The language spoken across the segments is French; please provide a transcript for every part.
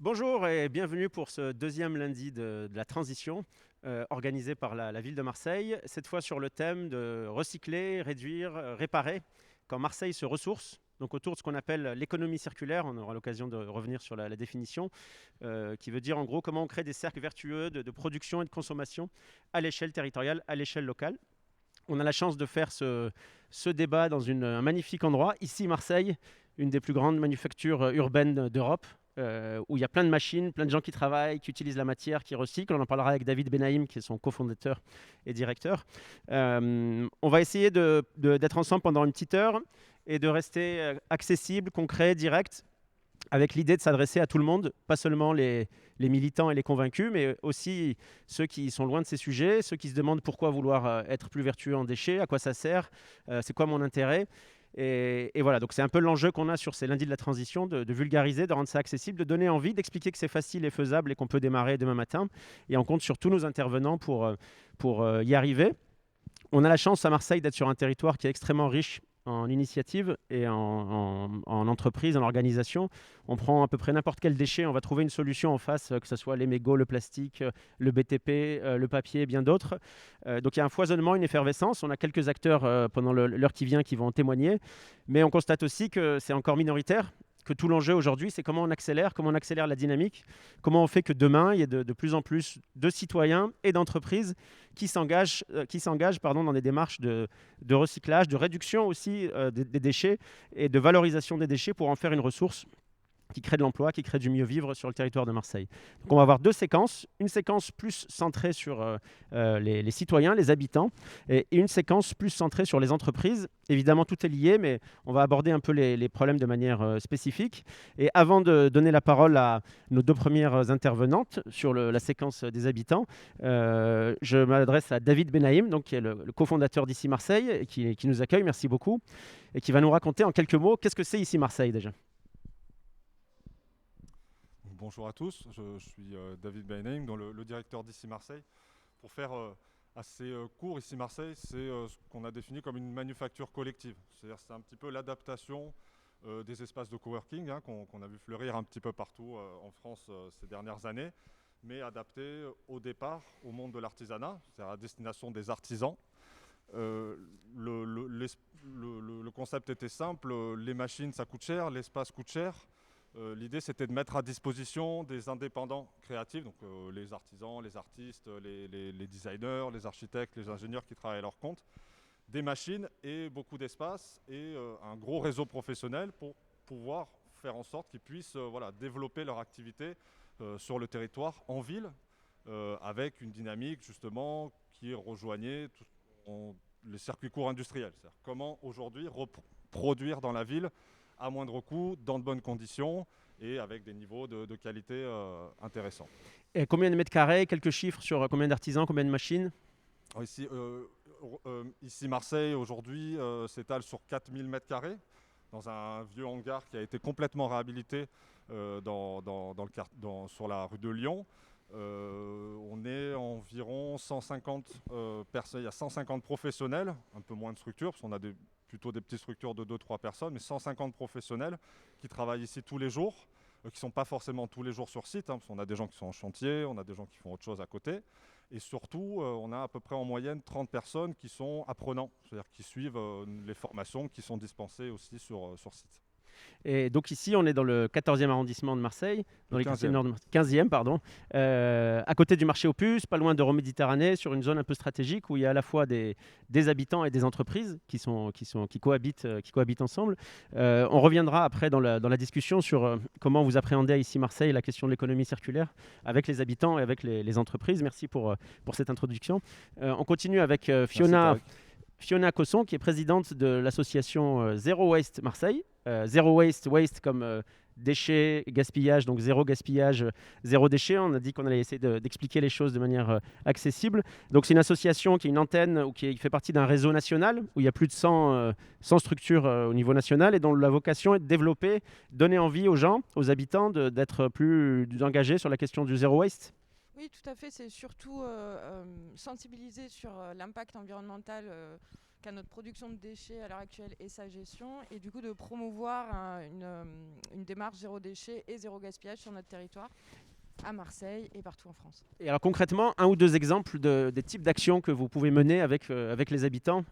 Bonjour et bienvenue pour ce deuxième lundi de la transition organisé par la ville de Marseille, cette fois sur le thème de recycler, réduire, réparer, quand Marseille se ressource, donc autour de ce qu'on appelle l'économie circulaire. On aura l'occasion de revenir sur la définition, qui veut dire en gros comment on crée des cercles vertueux de production et de consommation à l'échelle territoriale, à l'échelle locale. On a la chance de faire ce débat dans un magnifique endroit, ici Marseille, une des plus grandes manufactures urbaines d'Europe, où il y a plein de machines, plein de gens qui travaillent, qui utilisent la matière, qui recyclent. On en parlera avec David Benaïm, qui est son cofondateur et directeur. On va essayer d'être ensemble pendant une petite heure et de rester accessible, concret, direct, avec l'idée de s'adresser à tout le monde, pas seulement les militants et les convaincus, mais aussi ceux qui sont loin de ces sujets, ceux qui se demandent pourquoi vouloir être plus vertueux en déchets, à quoi ça sert, c'est quoi mon intérêt. Et voilà, donc c'est un peu l'enjeu qu'on a sur ces lundis de la transition, de vulgariser, de rendre ça accessible, de donner envie, d'expliquer que c'est facile et faisable et qu'on peut démarrer demain matin. Et on compte sur tous nos intervenants pour y arriver. On a la chance à Marseille d'être sur un territoire qui est extrêmement riche en initiatives et en entreprises, en organisation. On prend à peu près n'importe quel déchet, on va trouver une solution en face, que ce soit les mégots, le plastique, le BTP, le papier et bien d'autres. Donc il y a un foisonnement, une effervescence. On a quelques acteurs pendant l'heure qui vient qui vont en témoigner, mais on constate aussi que c'est encore minoritaire, que tout l'enjeu aujourd'hui, c'est comment on accélère la dynamique, comment on fait que demain, il y ait de plus en plus de citoyens et d'entreprises qui s'engagent dans des démarches de recyclage, de réduction aussi des déchets et de valorisation des déchets pour en faire une ressource qui crée de l'emploi, qui crée du mieux vivre sur le territoire de Marseille. Donc on va avoir deux séquences, une séquence plus centrée sur les citoyens, les habitants, et une séquence plus centrée sur les entreprises. Évidemment, tout est lié, mais on va aborder un peu les problèmes de manière spécifique. Et avant de donner la parole à nos deux premières intervenantes sur la séquence des habitants, je m'adresse à David Benaïm, donc, qui est le cofondateur d'Ici Marseille, et qui nous accueille, merci beaucoup, et qui va nous raconter en quelques mots qu'est-ce que c'est Ici Marseille déjà. Bonjour à tous, je suis David Benaïm, le directeur d'Ici Marseille. Pour faire assez court, Ici Marseille, c'est ce qu'on a défini comme une manufacture collective. C'est-à-dire c'est un petit peu l'adaptation des espaces de coworking qu'on a vu fleurir un petit peu partout en France ces dernières années, mais adapté au départ au monde de l'artisanat, c'est-à-dire à destination des artisans. Le concept était simple, les machines ça coûte cher, l'espace coûte cher. L'idée, c'était de mettre à disposition des indépendants créatifs, donc les artisans, les artistes, les designers, les architectes, les ingénieurs qui travaillent à leur compte, des machines et beaucoup d'espace et un gros réseau professionnel pour pouvoir faire en sorte qu'ils puissent développer leur activité sur le territoire, en ville, avec une dynamique justement qui rejoignait les circuits courts industriels. C'est-à-dire comment aujourd'hui reproduire dans la ville à moindre coût, dans de bonnes conditions et avec des niveaux de qualité intéressants. Et combien de mètres carrés, quelques chiffres sur combien d'artisans, combien de machines? Ici Marseille, aujourd'hui, s'étale sur 4000 mètres carrés dans un vieux hangar qui a été complètement réhabilité sur la rue de Lyon. On est environ 150 personnes, il y a 150 professionnels, un peu moins de structures, parce qu'on a plutôt des petites structures de 2-3 personnes, mais 150 professionnels qui travaillent ici tous les jours, qui ne sont pas forcément tous les jours sur site, parce qu'on a des gens qui sont en chantier, on a des gens qui font autre chose à côté, et surtout on a à peu près en moyenne 30 personnes qui sont apprenants, c'est-à-dire qui suivent les formations qui sont dispensées aussi sur site. Et donc ici, on est dans le 14e arrondissement de Marseille, dans les quartiers 15e. nord de 15e, pardon, à côté du marché aux puces, pas loin d'Euroméditerranée, sur une zone un peu stratégique où il y a à la fois des habitants et des entreprises qui cohabitent ensemble. On reviendra après dans la discussion sur comment vous appréhendez ici Marseille la question de l'économie circulaire avec les habitants et avec les entreprises. Merci pour cette introduction. On continue avec Fiona Cosson, qui est présidente de l'association Zero Waste Marseille. Zero Waste, waste comme déchets, gaspillage, donc zéro gaspillage, zéro déchet. On a dit qu'on allait essayer d'expliquer les choses de manière accessible. Donc c'est une association qui est une antenne ou qui fait partie d'un réseau national où il y a plus de 100 structures au niveau national et dont la vocation est de développer, donner envie aux gens, aux habitants d'être plus engagés sur la question du zéro waste. Oui, tout à fait. C'est surtout sensibiliser sur l'impact environnemental notre production de déchets à l'heure actuelle et sa gestion, et du coup de promouvoir une démarche zéro déchet et zéro gaspillage sur notre territoire, à Marseille et partout en France. Et alors concrètement, un ou deux exemples des types d'actions que vous pouvez mener avec les habitants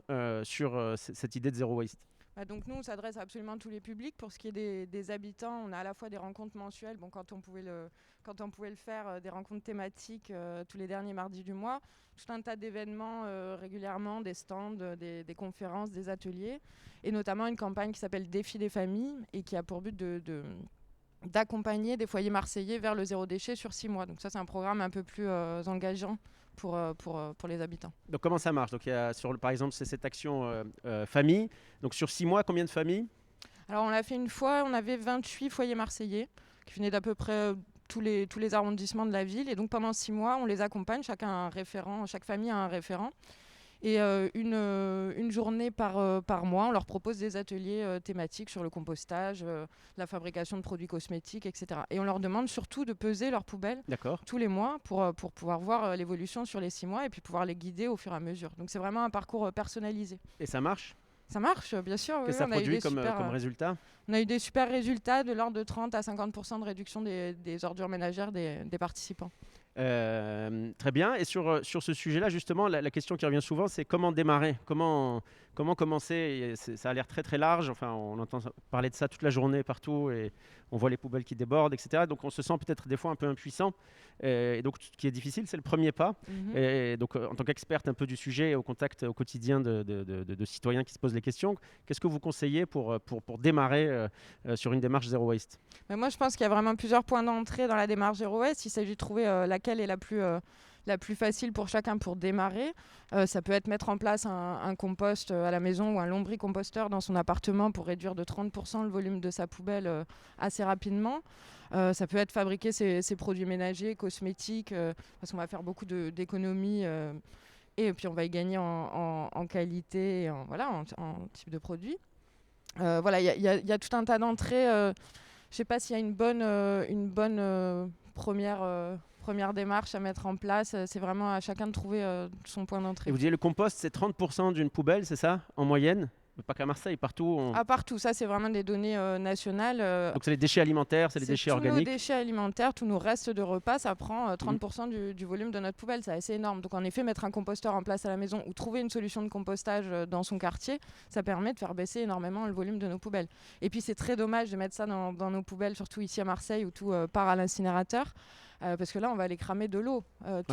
sur cette idée de zéro waste. Donc nous, on s'adresse à absolument tous les publics. Pour ce qui est des habitants, on a à la fois des rencontres mensuelles, quand on pouvait le faire, des rencontres thématiques tous les derniers mardis du mois, tout un tas d'événements régulièrement, des stands, des conférences, des ateliers, et notamment une campagne qui s'appelle Défi des familles et qui a pour but d'accompagner des foyers marseillais vers le zéro déchet sur 6 mois. Donc ça, c'est un programme un peu plus engageant pour les habitants. Donc comment ça marche? Donc il y a par exemple c'est cette action famille. Donc sur 6 mois, combien de familles? Alors on l'a fait une fois, on avait 28 foyers marseillais qui venaient d'à peu près tous les arrondissements de la ville. Et donc pendant 6 mois, on les accompagne, chaque famille a un référent. Et une journée par mois, on leur propose des ateliers thématiques sur le compostage, la fabrication de produits cosmétiques, etc. Et on leur demande surtout de peser leurs poubelles tous les mois pour pouvoir voir l'évolution sur les 6 mois et puis pouvoir les guider au fur et à mesure. Donc c'est vraiment un parcours personnalisé. Et ça marche? Ça marche, bien sûr. Qu'est-ce que ça produit comme résultat? On a eu des super résultats de l'ordre de 30 à 50% de réduction des ordures ménagères des participants. Très bien. Et sur ce sujet-là, justement, la question qui revient souvent, c'est comment démarrer, comment commencer. Ça a l'air très très large. Enfin, on entend parler de ça toute la journée partout et on voit les poubelles qui débordent, etc. Donc on se sent peut-être des fois un peu impuissant. Et donc ce qui est difficile, c'est le premier pas. Et donc en tant qu'experte un peu du sujet, au contact au quotidien de citoyens qui se posent les questions, qu'est-ce que vous conseillez pour démarrer sur une démarche zéro waste? Mais moi, je pense qu'il y a vraiment plusieurs points d'entrée dans la démarche zéro waste. Il s'agit de trouver laquelle est la plus facile pour chacun pour démarrer. Ça peut être mettre en place un compost à la maison ou un lombricomposteur dans son appartement pour réduire de 30% le volume de sa poubelle assez rapidement. Ça peut être fabriquer ses produits ménagers, cosmétiques, parce qu'on va faire beaucoup d'économies et puis on va y gagner en qualité et en type de produit. Voilà, il y a tout un tas d'entrées. Je ne sais pas s'il y a une bonne première démarche à mettre en place. C'est vraiment à chacun de trouver son point d'entrée. Et vous disiez le compost, c'est 30% d'une poubelle, c'est ça, en moyenne? Pas qu'à Marseille, partout. Partout, ça c'est vraiment des données nationales. Donc c'est les déchets alimentaires, c'est les déchets organiques. Tous nos déchets alimentaires, tous nos restes de repas, ça prend 30% du volume de notre poubelle, c'est assez énorme. Donc en effet, mettre un composteur en place à la maison ou trouver une solution de compostage dans son quartier, ça permet de faire baisser énormément le volume de nos poubelles. Et puis c'est très dommage de mettre ça dans nos poubelles, surtout ici à Marseille où tout part à l'incinérateur. Parce que là, on va aller cramer de l'eau.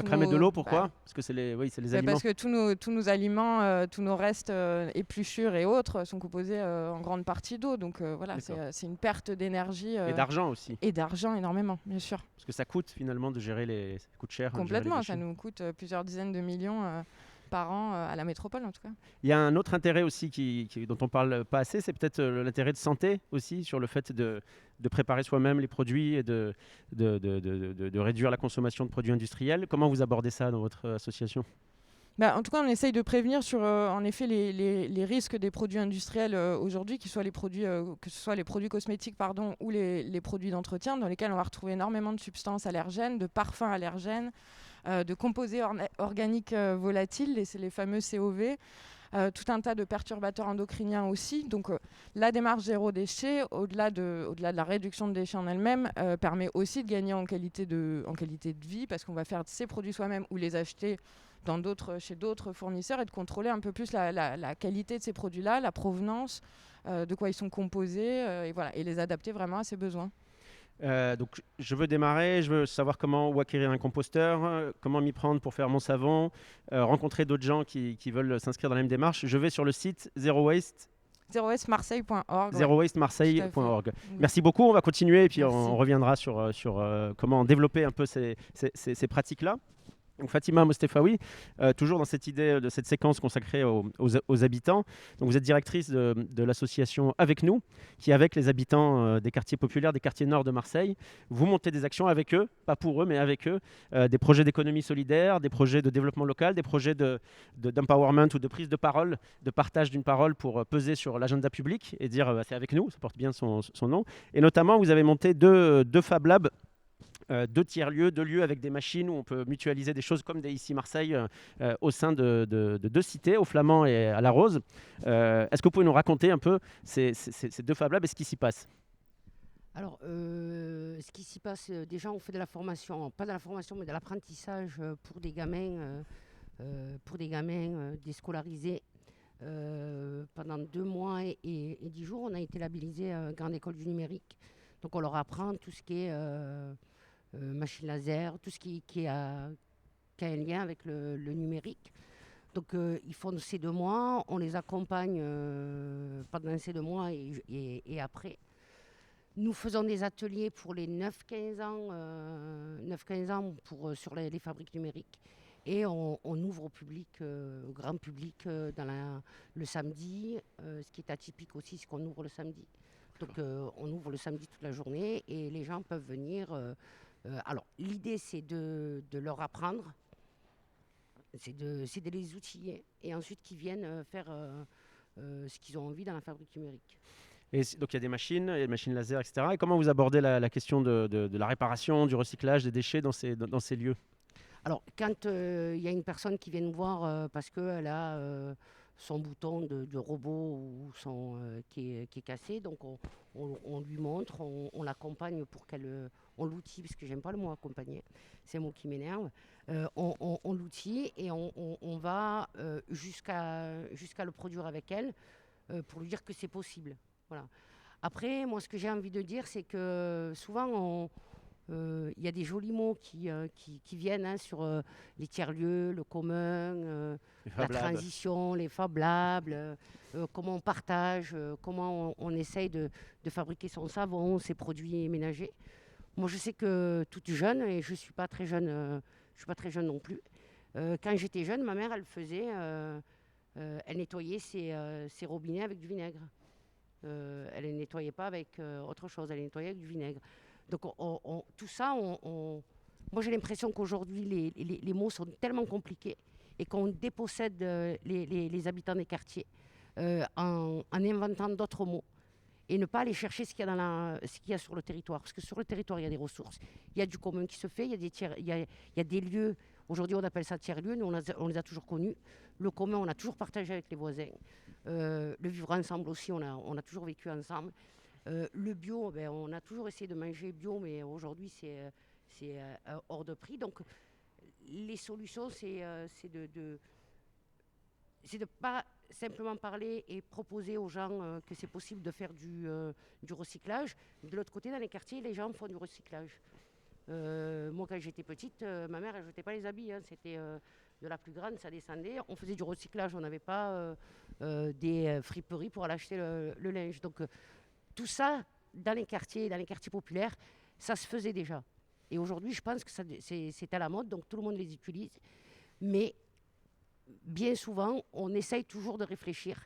Cramer de l'eau, pourquoi? Parce que c'est les aliments. Parce que tous nos aliments, tous nos restes, épluchures et autres sont composés en grande partie d'eau. Donc voilà, c'est une perte d'énergie. Et d'argent aussi. Et d'argent énormément, bien sûr. Parce que ça coûte finalement de gérer ça coûte cher. Complètement, ça nous coûte plusieurs dizaines de millions par an à la métropole en tout cas. Il y a un autre intérêt aussi dont on parle pas assez, c'est peut-être l'intérêt de santé aussi sur le fait de préparer soi-même les produits et de réduire la consommation de produits industriels. Comment vous abordez ça dans votre association? En tout cas, on essaye de prévenir sur en effet les risques des produits industriels aujourd'hui, que ce soit les produits cosmétiques ou les produits d'entretien, dans lesquels on va retrouver énormément de substances allergènes, de parfums allergènes, de composés organiques volatiles, les fameux COV, tout un tas de perturbateurs endocriniens aussi. Donc la démarche zéro déchet, au-delà de la réduction de déchets en elle-même, permet aussi de gagner en qualité de vie, parce qu'on va faire ces produits soi-même ou les acheter chez d'autres fournisseurs et de contrôler un peu plus la qualité de ces produits-là, la provenance, de quoi ils sont composés, et les adapter vraiment à ses besoins. Donc je veux démarrer, je veux savoir où acquérir un composteur, comment m'y prendre pour faire mon savon, rencontrer d'autres gens qui veulent s'inscrire dans la même démarche. Je vais sur le site zerowastemarseille.org. zerowastemarseille.org. Merci beaucoup, on va continuer et puis on reviendra sur comment développer un peu ces pratiques-là. Donc Fatima Mostefaoui, toujours dans cette idée de cette séquence consacrée aux habitants. Donc vous êtes directrice de l'association Avec Nous, qui avec les habitants des quartiers populaires, des quartiers nord de Marseille, vous montez des actions avec eux, pas pour eux, mais avec eux, des projets d'économie solidaire, des projets de développement local, des projets d'empowerment ou de prise de parole, de partage d'une parole pour peser sur l'agenda public et dire c'est avec nous, ça porte bien son nom. Et notamment, vous avez monté deux Fab Labs deux tiers-lieux, deux lieux avec des machines où on peut mutualiser des choses comme ici Marseille au sein de deux cités, au Flamand et à la Rose. Est-ce que vous pouvez nous raconter un peu ces deux Fab Labs et ce qui s'y passe? Alors, ce qui s'y passe, déjà, on fait de la formation, pas de la formation, mais de l'apprentissage pour des gamins, déscolarisés. Pendant 2 mois et 10 jours, on a été labellisé Grande École du Numérique. Donc, on leur apprend tout ce qui est machine laser, tout ce qui a un lien avec le numérique. Donc, ils font ces 2 mois, on les accompagne pendant ces 2 mois et après. Nous faisons des ateliers pour les 9-15 ans sur les fabriques numériques. Et on ouvre au public, au grand public, le samedi. Ce qui est atypique aussi, c'est qu'on ouvre le samedi. Donc on ouvre le samedi toute la journée et les gens peuvent venir. Alors l'idée, c'est de leur apprendre, c'est de les outiller et ensuite qu'ils viennent faire ce qu'ils ont envie dans la fabrique numérique. Et donc il y a des machines laser, etc. Et comment vous abordez la question de la réparation, du recyclage des déchets dans ces lieux? Alors, quand il y a une personne qui vient nous voir parce qu'elle a son bouton de robot ou qui est cassé, donc on lui montre, on l'accompagne pour on l'outille, parce que j'aime pas le mot accompagner, c'est un mot qui m'énerve. On l'outille et on va jusqu'à le produire avec elle pour lui dire que c'est possible. Voilà. Après, moi, ce que j'ai envie de dire, c'est que souvent, il y a des jolis mots qui viennent sur les tiers-lieux, le commun, la transition, les Fab Labs, comment on partage, comment on essaye de fabriquer son savon, ses produits ménagers. Moi, je sais que toute jeune, et je ne suis pas très jeune, non plus, quand j'étais jeune, ma mère, elle nettoyait ses robinets avec du vinaigre. Elle ne les nettoyait pas avec autre chose, elle les nettoyait avec du vinaigre. Donc tout ça, moi j'ai l'impression qu'aujourd'hui les mots sont tellement compliqués et qu'on dépossède les habitants des quartiers en inventant d'autres mots et ne pas aller chercher ce qu'il y a sur le territoire. Parce que sur le territoire, il y a des ressources, il y a du commun qui se fait, il y a des lieux, aujourd'hui on appelle ça tiers-lieux, nous on les a toujours connus. Le commun, on a toujours partagé avec les voisins. Le vivre ensemble aussi, on a toujours vécu ensemble. Le bio, on a toujours essayé de manger bio, mais aujourd'hui c'est hors de prix. Donc les solutions, c'est de pas simplement parler et proposer aux gens que c'est possible de faire du recyclage. De l'autre côté, dans les quartiers, les gens font du recyclage. Moi, quand j'étais petite, ma mère, elle ne jetait pas les habits. C'était de la plus grande, ça descendait. On faisait du recyclage, on n'avait pas des friperies pour aller acheter le linge. Donc tout ça, dans les quartiers populaires, ça se faisait déjà. Et aujourd'hui, je pense que c'est à la mode, donc tout le monde les utilise. Mais bien souvent, on essaye toujours de réfléchir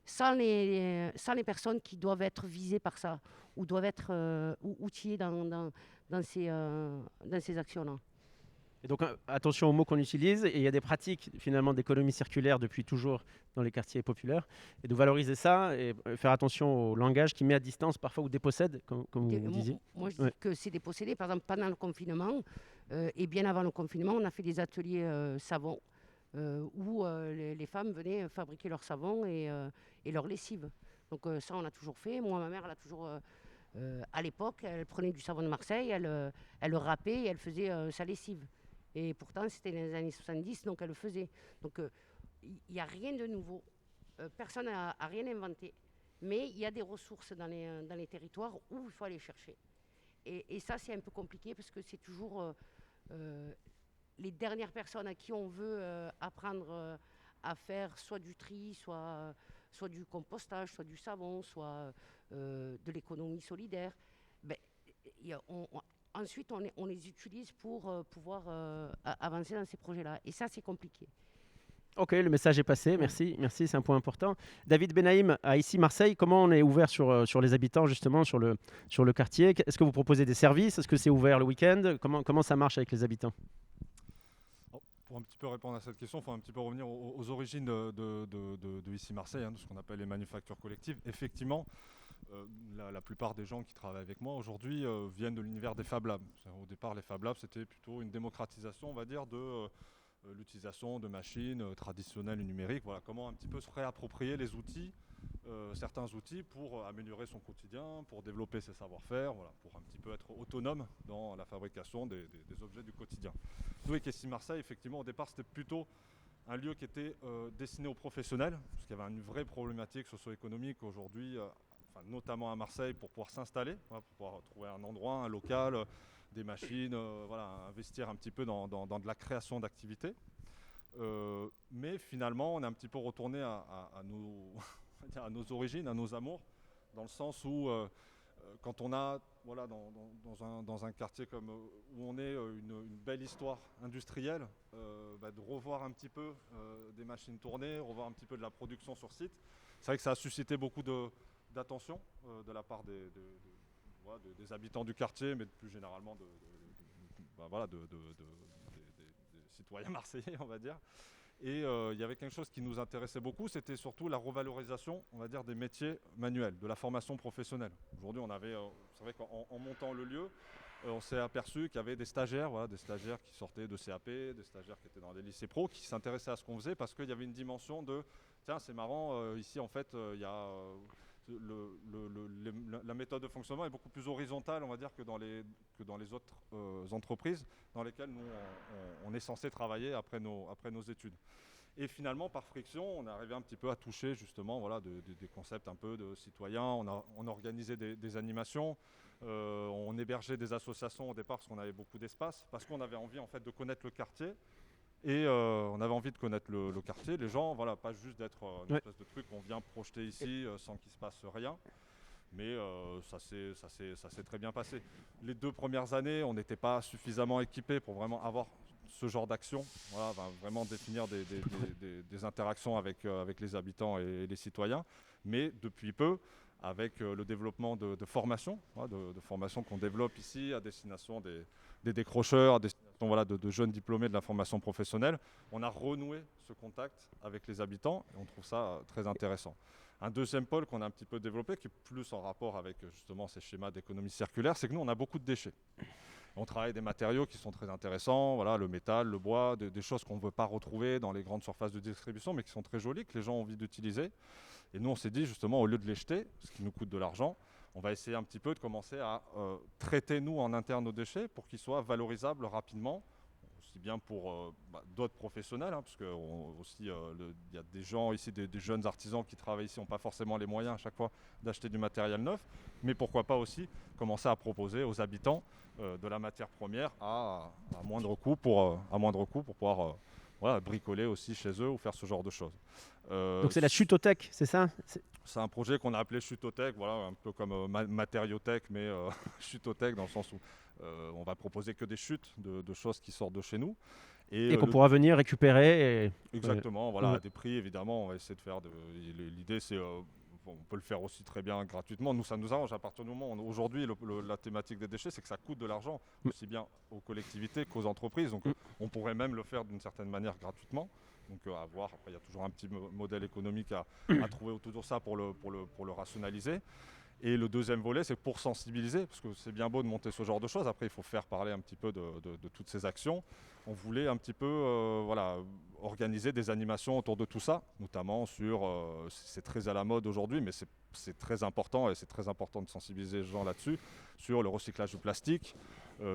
sans les personnes qui doivent être visées par ça ou doivent être outillées dans ces actions-là. Et donc attention aux mots qu'on utilise, et il y a des pratiques finalement d'économie circulaire depuis toujours dans les quartiers populaires, et de valoriser ça et faire attention au langage qui met à distance parfois ou dépossède, comme vous disiez. Moi je dis que c'est dépossédé, par exemple pendant le confinement et bien avant le confinement, on a fait des ateliers savon où les femmes venaient fabriquer leur savon et leur lessive. Donc ça on a toujours fait. Moi ma mère elle a toujours... à l'époque, elle prenait du savon de Marseille, elle le râpait et elle faisait sa lessive. Et pourtant, c'était dans les années 70, donc elle le faisait. Donc, il n'y a rien de nouveau. Personne n'a rien inventé. Mais il y a des ressources dans les territoires où il faut aller chercher. Et ça, c'est un peu compliqué parce que c'est toujours les dernières personnes à qui on veut apprendre à faire soit du tri, soit du compostage, soit du savon, soit de l'économie solidaire. Ensuite, on les utilise pour pouvoir avancer dans ces projets-là. Et ça, c'est compliqué. Ok, le message est passé. Merci, c'est un point important. David Benaïm, à ici Marseille, comment on est ouvert sur les habitants, justement, sur le quartier? Est-ce que vous proposez des services? Est-ce que c'est ouvert le week-end? Comment ça marche avec les habitants? Pour un petit peu répondre à cette question, il faut un petit peu revenir aux origines de ici Marseille, de ce qu'on appelle les manufactures collectives. Effectivement, La plupart des gens qui travaillent avec moi aujourd'hui viennent de l'univers des Fab Labs. Au départ, les Fab Labs, c'était plutôt une démocratisation, on va dire, de l'utilisation de machines traditionnelles et numériques. Voilà, comment un petit peu se réapproprier les outils, certains outils pour améliorer son quotidien, pour développer ses savoir-faire, voilà, pour un petit peu être autonome dans la fabrication des objets du quotidien. Nous, avec Essie Marseille, effectivement, au départ, c'était plutôt un lieu qui était destiné aux professionnels, parce qu'il y avait une vraie problématique socio-économique aujourd'hui, notamment à Marseille, pour pouvoir s'installer, voilà, pour pouvoir trouver un endroit, un local, des machines, voilà, investir un petit peu dans de la création d'activités. Mais finalement, on est un petit peu retourné à nos origines, à nos amours, dans le sens où quand on a, voilà, dans un quartier comme où on est, une belle histoire industrielle, de revoir un petit peu des machines tournées, revoir un petit peu de la production sur site, c'est vrai que ça a suscité beaucoup d'attention de la part des habitants du quartier, mais plus généralement des citoyens marseillais, on va dire. Et il y avait quelque chose qui nous intéressait beaucoup, c'était surtout la revalorisation, on va dire, des métiers manuels, de la formation professionnelle. Aujourd'hui, c'est vrai qu'en montant le lieu, on s'est aperçu qu'il y avait des stagiaires, voilà, des stagiaires qui sortaient de CAP, des stagiaires qui étaient dans des lycées pro, qui s'intéressaient à ce qu'on faisait parce qu'il y avait une dimension de « tiens, c'est marrant, ici en fait, il y a… la méthode de fonctionnement est beaucoup plus horizontale, on va dire, que dans les autres entreprises dans lesquelles nous, on est censé travailler après nos études. Et finalement, par friction, on est arrivé un petit peu à toucher justement, voilà, des concepts un peu de citoyens. On organisait des animations, on hébergeait des associations au départ parce qu'on avait beaucoup d'espace, parce qu'on avait envie en fait de connaître le quartier. Et on avait envie de connaître le quartier, les gens, voilà, pas juste d'être une espèce de truc qu'on vient projeter ici sans qu'il se passe rien. Mais ça s'est très bien passé. Les 2 premières années, on n'était pas suffisamment équipés pour vraiment avoir ce genre d'action, voilà, vraiment définir des interactions avec les habitants et les citoyens. Mais depuis peu, avec le développement de formations, voilà, de formations qu'on développe ici à destination des décrocheurs, à destination, voilà, de jeunes diplômés de la formation professionnelle, on a renoué ce contact avec les habitants et on trouve ça très intéressant. Un deuxième pôle qu'on a un petit peu développé, qui est plus en rapport avec justement ces schémas d'économie circulaire, c'est que nous, on a beaucoup de déchets. On travaille des matériaux qui sont très intéressants, voilà, le métal, le bois, des choses qu'on ne veut pas retrouver dans les grandes surfaces de distribution, mais qui sont très jolies, que les gens ont envie d'utiliser. Et nous, on s'est dit justement, au lieu de les jeter, ce qui nous coûte de l'argent, on va essayer un petit peu de commencer à traiter, nous, en interne nos déchets pour qu'ils soient valorisables rapidement, aussi bien pour d'autres professionnels, parce qu'il y a des gens ici, des jeunes artisans qui travaillent ici, n'ont pas forcément les moyens à chaque fois d'acheter du matériel neuf, mais pourquoi pas aussi commencer à proposer aux habitants de la matière première à moindre coût pour pouvoir voilà, bricoler aussi chez eux ou faire ce genre de choses. Donc c'est la chutothèque, c'est ça? C'est un projet qu'on a appelé Chutothèque, voilà, un peu comme Matériothèque, mais Chutothèque dans le sens où on va proposer que des chutes de choses qui sortent de chez nous. Et qu'on pourra venir récupérer. Exactement, voilà, à des prix évidemment, on va essayer de faire. L'idée c'est, on peut le faire aussi très bien gratuitement. Nous, ça nous arrange à partir du moment où aujourd'hui la thématique des déchets, c'est que ça coûte de l'argent, aussi bien aux collectivités qu'aux entreprises. Donc on pourrait même le faire d'une certaine manière gratuitement. Donc à voir, après il y a toujours un petit modèle économique à trouver autour de ça pour le rationaliser. Et le deuxième volet, c'est pour sensibiliser, parce que c'est bien beau de monter ce genre de choses, après il faut faire parler un petit peu de toutes ces actions. On voulait un petit peu voilà, organiser des animations autour de tout ça, notamment sur, c'est très à la mode aujourd'hui, mais c'est très important, et c'est très important de sensibiliser les gens là-dessus, sur le recyclage du plastique,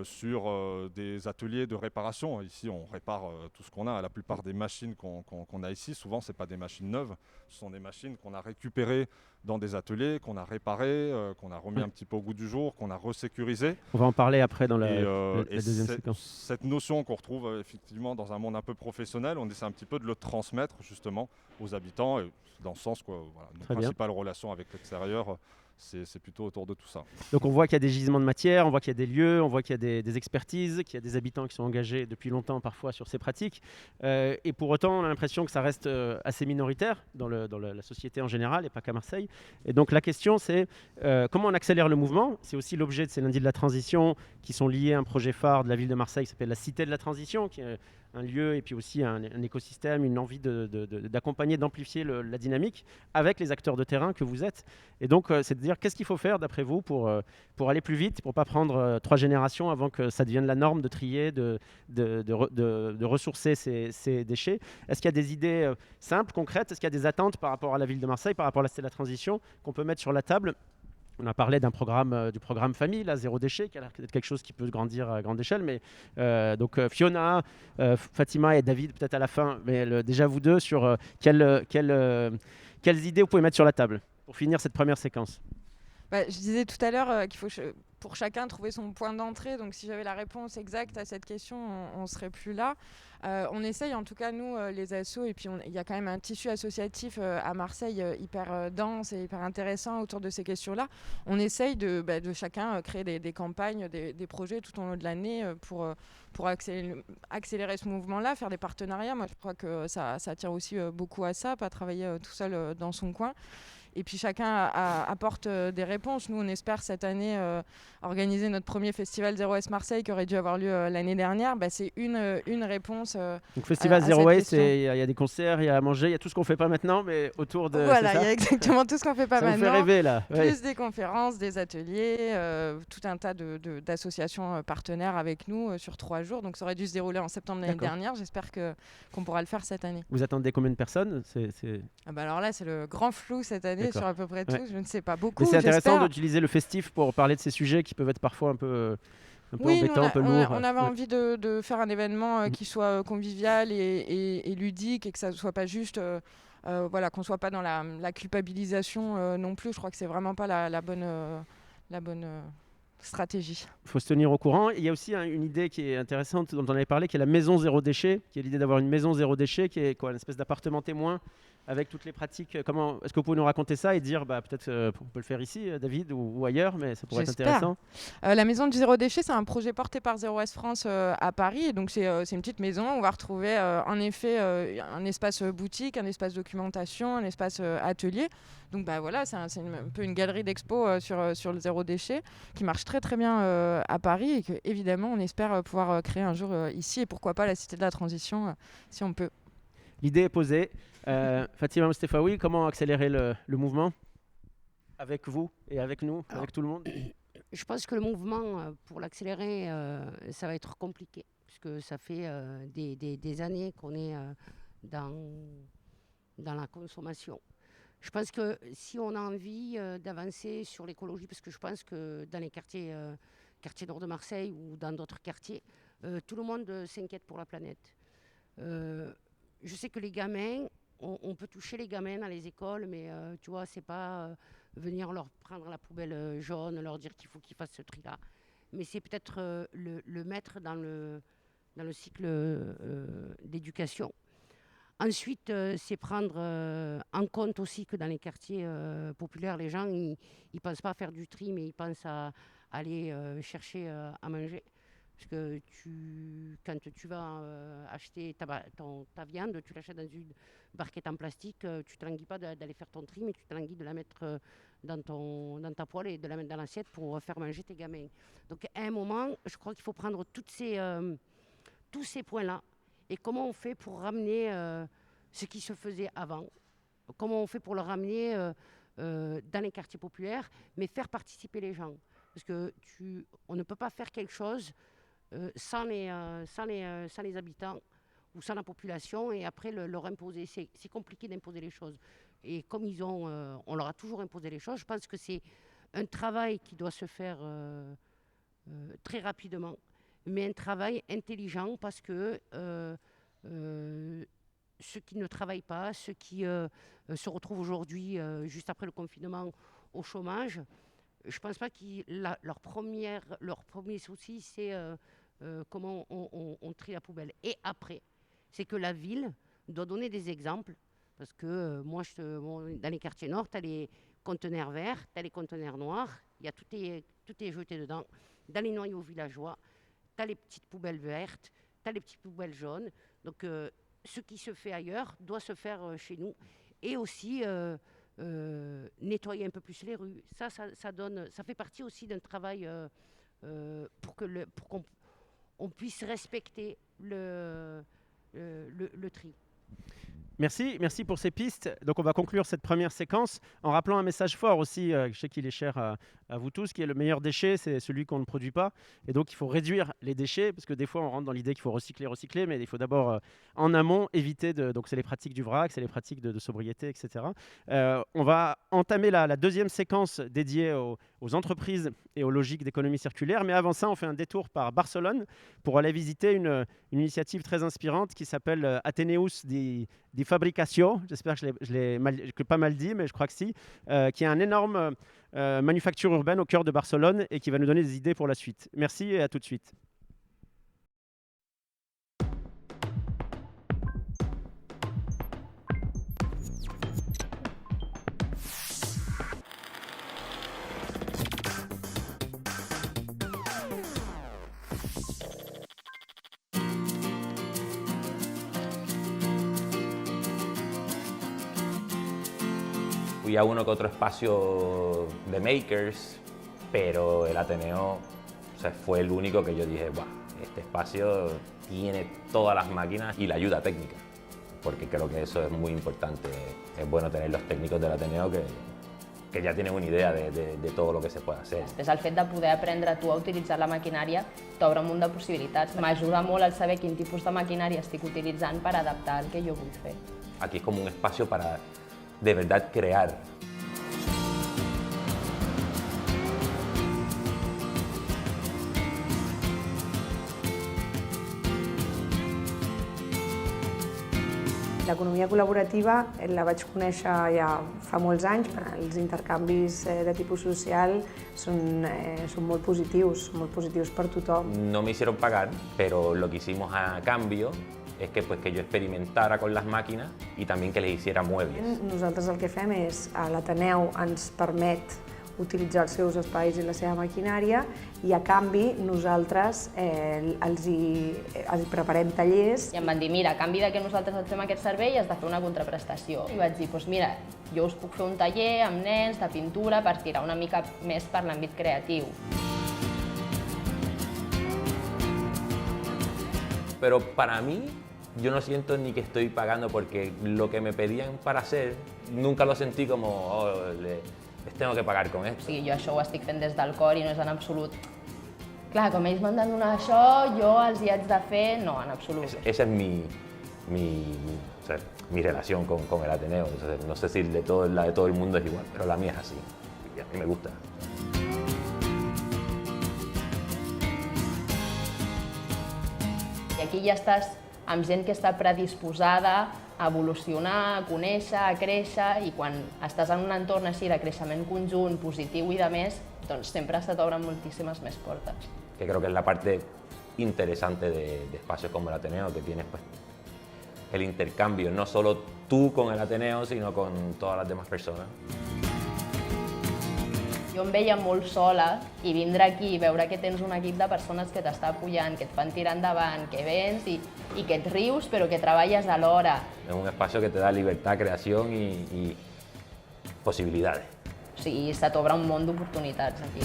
sur des ateliers de réparation. Ici, on répare tout ce qu'on a. La plupart des machines qu'on a ici, souvent, ce n'est pas des machines neuves. Ce sont des machines qu'on a récupérées dans des ateliers, qu'on a réparées, qu'on a remis un petit peu au goût du jour, qu'on a resécurisées. On va en parler après dans la deuxième séquence. Cette notion qu'on retrouve effectivement dans un monde un peu professionnel, on essaie un petit peu de le transmettre justement aux habitants, et dans le sens que voilà, nos principales relations avec l'extérieur, c'est plutôt autour de tout ça. Donc on voit qu'il y a des gisements de matière, on voit qu'il y a des lieux, on voit qu'il y a des expertises, qu'il y a des habitants qui sont engagés depuis longtemps parfois sur ces pratiques. Et pour autant, on a l'impression que ça reste assez minoritaire dans la société en général et pas qu'à Marseille. Et donc la question c'est comment on accélère le mouvement. C'est aussi l'objet de ces lundis de la transition qui sont liés à un projet phare de la ville de Marseille qui s'appelle la Cité de la Transition, qui est un lieu et puis aussi un écosystème, une envie d'accompagner, d'amplifier la dynamique avec les acteurs de terrain que vous êtes. Et donc, c'est de dire qu'est-ce qu'il faut faire d'après vous pour aller plus vite, pour ne pas prendre 3 générations avant que ça devienne la norme de trier, de ressourcer ces déchets. Est-ce qu'il y a des idées simples, concrètes? Est-ce qu'il y a des attentes par rapport à la ville de Marseille, par rapport à la transition qu'on peut mettre sur la table? On a parlé du programme famille, là, zéro déchet, qui a l'air d'être quelque chose qui peut grandir à grande échelle. Mais donc Fiona, Fatima et David, peut-être à la fin, mais déjà vous deux, sur quelles idées vous pouvez mettre sur la table pour finir cette première séquence. Je disais tout à l'heure qu'il faut pour chacun trouver son point d'entrée. Donc si j'avais la réponse exacte à cette question, on ne serait plus là. On essaye, en tout cas, nous, les assos, et puis il y a quand même un tissu associatif à Marseille hyper dense et hyper intéressant autour de ces questions-là. On essaye de chacun créer des campagnes, des projets tout au long de l'année pour accélérer ce mouvement-là, faire des partenariats. Moi, je crois que ça tient aussi beaucoup à ça, pas travailler tout seul dans son coin. Et puis chacun apporte des réponses. Nous, on espère cette année organiser notre premier festival 0S Marseille qui aurait dû avoir lieu l'année dernière. C'est une réponse. Donc festival 0S, il y a des concerts, il y a à manger, il y a tout ce qu'on ne fait pas maintenant, mais autour de... Voilà, il y a exactement tout ce qu'on ne fait pas maintenant. Ça vous fait rêver là. Plus des conférences, des ateliers, tout un tas d'associations partenaires avec nous sur 3 jours. Donc ça aurait dû se dérouler en septembre l'année dernière. J'espère qu'on pourra le faire cette année. Vous attendez combien de personnes? Alors là, c'est le grand flou cette année. Sur à peu près tout, je ne sais pas beaucoup. Mais c'est intéressant d'utiliser le festif pour parler de ces sujets qui peuvent être parfois un peu embêtants, un peu lourds. On avait envie de faire un événement qui soit convivial et ludique et que ça ne soit pas juste, qu'on ne soit pas dans la culpabilisation non plus. Je crois que c'est vraiment pas la bonne stratégie. Il faut se tenir au courant. Il y a aussi une idée qui est intéressante dont on avait parlé, qui est la maison zéro déchet, qui est l'idée d'avoir une maison zéro déchet, qui est quoi, une espèce d'appartement témoin avec toutes les pratiques. Est-ce que vous pouvez nous raconter ça et dire, peut-être on peut le faire ici, David, ou ailleurs, mais ça pourrait être intéressant. La maison du zéro déchet, c'est un projet porté par 0S France à Paris. Et donc c'est une petite maison. On va retrouver en effet un espace boutique, un espace documentation, un espace atelier. Donc c'est un peu une galerie d'expo sur le zéro déchet qui marche très très bien à Paris et que évidemment on espère pouvoir créer un jour ici et pourquoi pas la Cité de la Transition si on peut. L'idée est posée. Fatima Mostefaoui, comment accélérer le mouvement avec vous et avec nous, avec tout le monde? Je pense que le mouvement, pour l'accélérer, ça va être compliqué, puisque ça fait des années qu'on est dans la consommation. Je pense que si on a envie d'avancer sur l'écologie, parce que je pense que dans les quartiers nord de Marseille ou dans d'autres quartiers, tout le monde s'inquiète pour la planète. Je sais que les gamins, on peut toucher les gamins dans les écoles, mais tu vois, c'est pas venir leur prendre la poubelle jaune, leur dire qu'il faut qu'ils fassent ce tri-là. Mais c'est peut-être le mettre dans le cycle d'éducation. Ensuite, c'est prendre en compte aussi que dans les quartiers populaires, les gens, ils pensent pas à faire du tri, mais ils pensent à aller chercher à manger. Parce que quand tu vas acheter ta viande, tu l'achètes dans une barquette en plastique, tu ne te languis pas d'aller faire ton tri, mais tu te languis de la mettre dans ta poêle et de la mettre dans l'assiette pour faire manger tes gamins. Donc à un moment, je crois qu'il faut prendre tous ces points-là. Et comment on fait pour ramener ce qui se faisait avant? Comment on fait pour le ramener dans les quartiers populaires, mais faire participer les gens? Parce qu'on ne peut pas faire quelque chose sans les habitants ou sans la population et après leur imposer. C'est compliqué d'imposer les choses. Et comme on leur a toujours imposé les choses, je pense que c'est un travail qui doit se faire très rapidement, mais un travail intelligent parce que ceux qui ne travaillent pas, ceux qui se retrouvent aujourd'hui, juste après le confinement, au chômage, je ne pense pas que leur premier souci, c'est comment on trie la poubelle. Et après, c'est que la ville doit donner des exemples. Parce que dans les quartiers nord, tu as les conteneurs verts, tu as les conteneurs noirs, tout est jeté dedans. Dans les noyaux villageois, tu as les petites poubelles vertes, tu as les petites poubelles jaunes. Donc, ce qui se fait ailleurs doit se faire chez nous. Et aussi nettoyer un peu plus les rues. Ça fait partie aussi d'un travail pour qu'on puisse respecter le tri. Merci pour ces pistes. Donc on va conclure cette première séquence en rappelant un message fort aussi, je sais qu'il est cher à vous tous, qui est le meilleur déchet, c'est celui qu'on ne produit pas. Et donc il faut réduire les déchets, parce que des fois on rentre dans l'idée qu'il faut recycler, mais il faut d'abord en amont éviter donc c'est les pratiques du vrac, c'est les pratiques de sobriété, etc. On va entamer la deuxième séquence dédiée aux entreprises et aux logiques d'économie circulaire. Mais avant ça, on fait un détour par Barcelone pour aller visiter une initiative très inspirante qui s'appelle Atheneus di Fabricació. J'espère que je l'ai pas mal dit, mais je crois que si. Qui est un énorme manufacture urbaine au cœur de Barcelone et qui va nous donner des idées pour la suite. Merci et à tout de suite. Fui a uno que otro espacio de makers, pero el Ateneo, o sea, fue el único que yo dije, "Buah, este espacio tiene todas las máquinas y la ayuda técnica", porque creo que eso es muy importante. Es bueno tener los técnicos del Ateneo que ja tenen una idea de tot el que se pot fer. Després, el fet de poder aprendre tu a utilitzar la maquinària t'obre un munt de possibilitats. M'ajuda molt el saber quin tipus de maquinària estic utilitzant per adaptar el que jo vull fer. Aquí es como un espacio para de verdad crear. L'economia col·laborativa la vaig conèixer ja fa molts anys. Els intercanvis de tipus social són molt positius per tothom. No me hicieron pagar, pero lo que hicimos a cambio es que yo experimentara con las máquinas y también que les hiciera muebles. Nosaltres el que fem és, l'Ateneu ens permet utilitzar els seus espais i la seva maquinària i a canvi nosaltres els preparem tallers. I em van dir, mira, a canvi que nosaltres et fem aquest servei has de fer una contraprestació. I vaig dir, doncs mira, jo us puc fer un taller amb nens de pintura per tirar una mica més per l'àmbit creatiu. Pero para mí, yo no siento ni que estoy pagando porque lo que me pedían para hacer, nunca lo sentí como, oh, les tengo que pagar con esto. O sigui, jo això ho estic fent des del cor i no és en absolut. Clar, com ells m'han de donar això, jo els hi haig de fer, no, en absolut. Esa es mi relación con el Ateneo. O sea, no sé si la de todo el mundo es igual, pero la mía es así. Y a mí me gusta. I aquí ja estàs amb gent que està predisposada a evolucionar, a conèixer, a créixer, i quan estàs en un entorn així de creixement conjunt, positiu i de més, doncs sempre se t'obren moltíssimes més portes. Que creo que es la parte interesante de espacios como el Ateneo, que tienes pues, el intercambio, no solo tú con el Ateneo, sino con todas las demás personas. Jo em veia molt sola i vindre aquí i veure que tens un equip de persones que t'està apoyant, que et fan tirar endavant, que vens i que et rius però que treballes alhora. Es un espacio que te da libertad, creación y posibilidades. O sigui, se t'obre un món d'oportunitats aquí.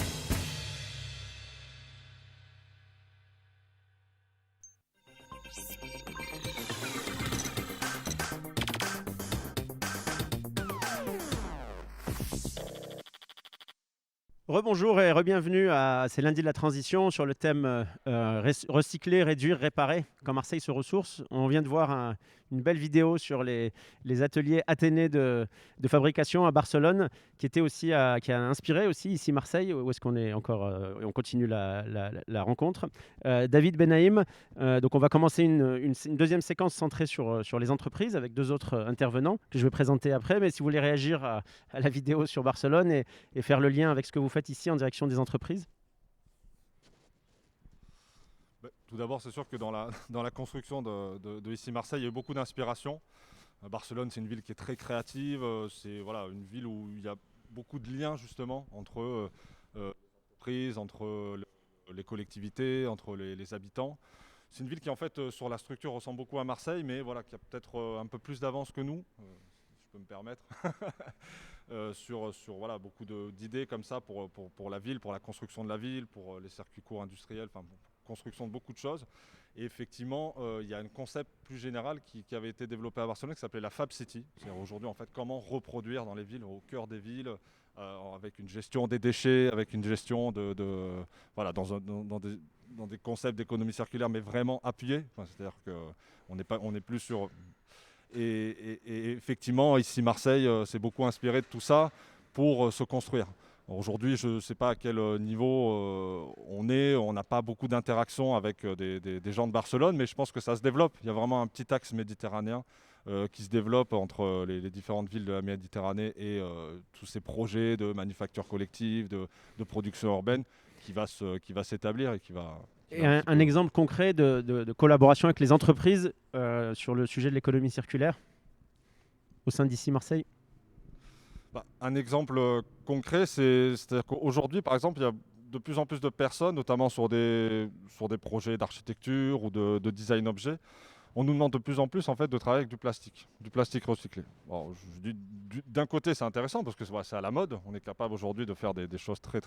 Rebonjour et re-bienvenue à ces lundis de la transition sur le thème recycler, réduire, réparer quand Marseille se ressource. On vient de voir une belle vidéo sur les ateliers Athénée de fabrication à Barcelone qui a inspiré aussi ici Marseille, où est-ce qu'on est encore, on continue la rencontre. David Benaïm, donc on va commencer une deuxième séquence centrée sur les entreprises avec deux autres intervenants que je vais présenter après, mais si vous voulez réagir à la vidéo sur Barcelone et faire le lien avec ce que vous faites ici en direction des entreprises. Tout d'abord, c'est sûr que dans la construction de ici Marseille, il y a eu beaucoup d'inspiration. Barcelone, c'est une ville qui est très créative. C'est voilà, une ville où il y a beaucoup de liens justement entre les entreprises, entre les collectivités, entre les habitants. C'est une ville qui en fait sur la structure ressemble beaucoup à Marseille, mais voilà, qui a peut-être un peu plus d'avance que nous, si je peux me permettre. sur voilà, beaucoup d'idées comme ça pour la ville, pour la construction de la ville, pour les circuits courts industriels, enfin, construction de beaucoup de choses. Et effectivement, il y a un concept plus général qui avait été développé à Barcelone qui s'appelait la Fab City. C'est-à-dire aujourd'hui, en fait, comment reproduire dans les villes, au cœur des villes, avec une gestion des déchets, avec une gestion voilà, dans des concepts d'économie circulaire, mais vraiment appuyés. Enfin, c'est-à-dire qu'on n'est plus sur... Et effectivement, ici, Marseille s'est beaucoup inspiré de tout ça pour se construire. Aujourd'hui, je ne sais pas à quel niveau on n'a pas beaucoup d'interactions avec des gens de Barcelone, mais je pense que ça se développe. Il y a vraiment un petit axe méditerranéen qui se développe entre les différentes villes de la Méditerranée et tous ces projets de manufacture collective, de production urbaine qui va s'établir et qui va... Et un exemple concret de collaboration avec les entreprises sur le sujet de l'économie circulaire au sein d'ici Marseille? Un exemple concret, c'est-à-dire qu'aujourd'hui, par exemple, il y a de plus en plus de personnes, notamment sur des projets d'architecture ou de design objet. On nous demande de plus en plus en fait, de travailler avec du plastique recyclé. Alors, je dis, d'un côté, c'est intéressant parce que c'est à la mode. On est capable aujourd'hui de faire des choses très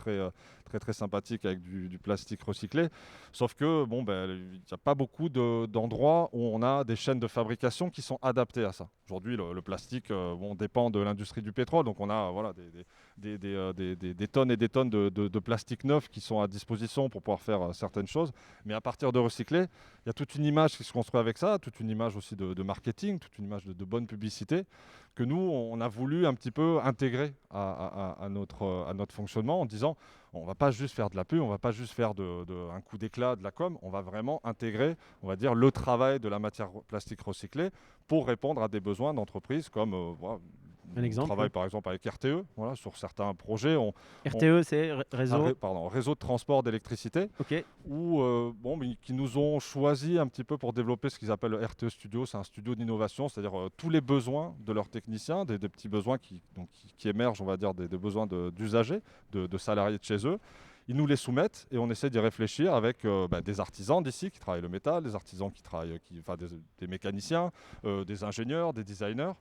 sympathiques avec du plastique recyclé. Sauf que il n'y a pas beaucoup d'endroits où on a des chaînes de fabrication qui sont adaptées à ça. Aujourd'hui, le plastique dépend de l'industrie du pétrole. Donc on a des tonnes et des tonnes de plastique neuf qui sont à disposition pour pouvoir faire certaines choses. Mais à partir de recycler, il y a toute une image qui se construit avec ça, toute une image aussi de marketing, toute une image de bonne publicité que nous, on a voulu un petit peu intégrer à notre fonctionnement en disant on ne va pas juste faire de la pub, on ne va pas juste faire un coup d'éclat de la com, on va vraiment intégrer, on va dire, le travail de la matière plastique recyclée pour répondre à des besoins d'entreprises comme... Un exemple, on travaille par exemple avec RTE, voilà, sur certains projets. RTE, c'est réseau de transport d'électricité, okay. Qui nous ont choisi un petit peu pour développer ce qu'ils appellent le RTE Studio. C'est un studio d'innovation, c'est-à-dire tous les besoins de leurs techniciens, des petits besoins qui émergent, on va dire, des besoins d'usagers, de salariés de chez eux. Ils nous les soumettent et on essaie d'y réfléchir avec des artisans d'ici qui travaillent le métal, des artisans qui travaillent, des mécaniciens, des ingénieurs, des designers.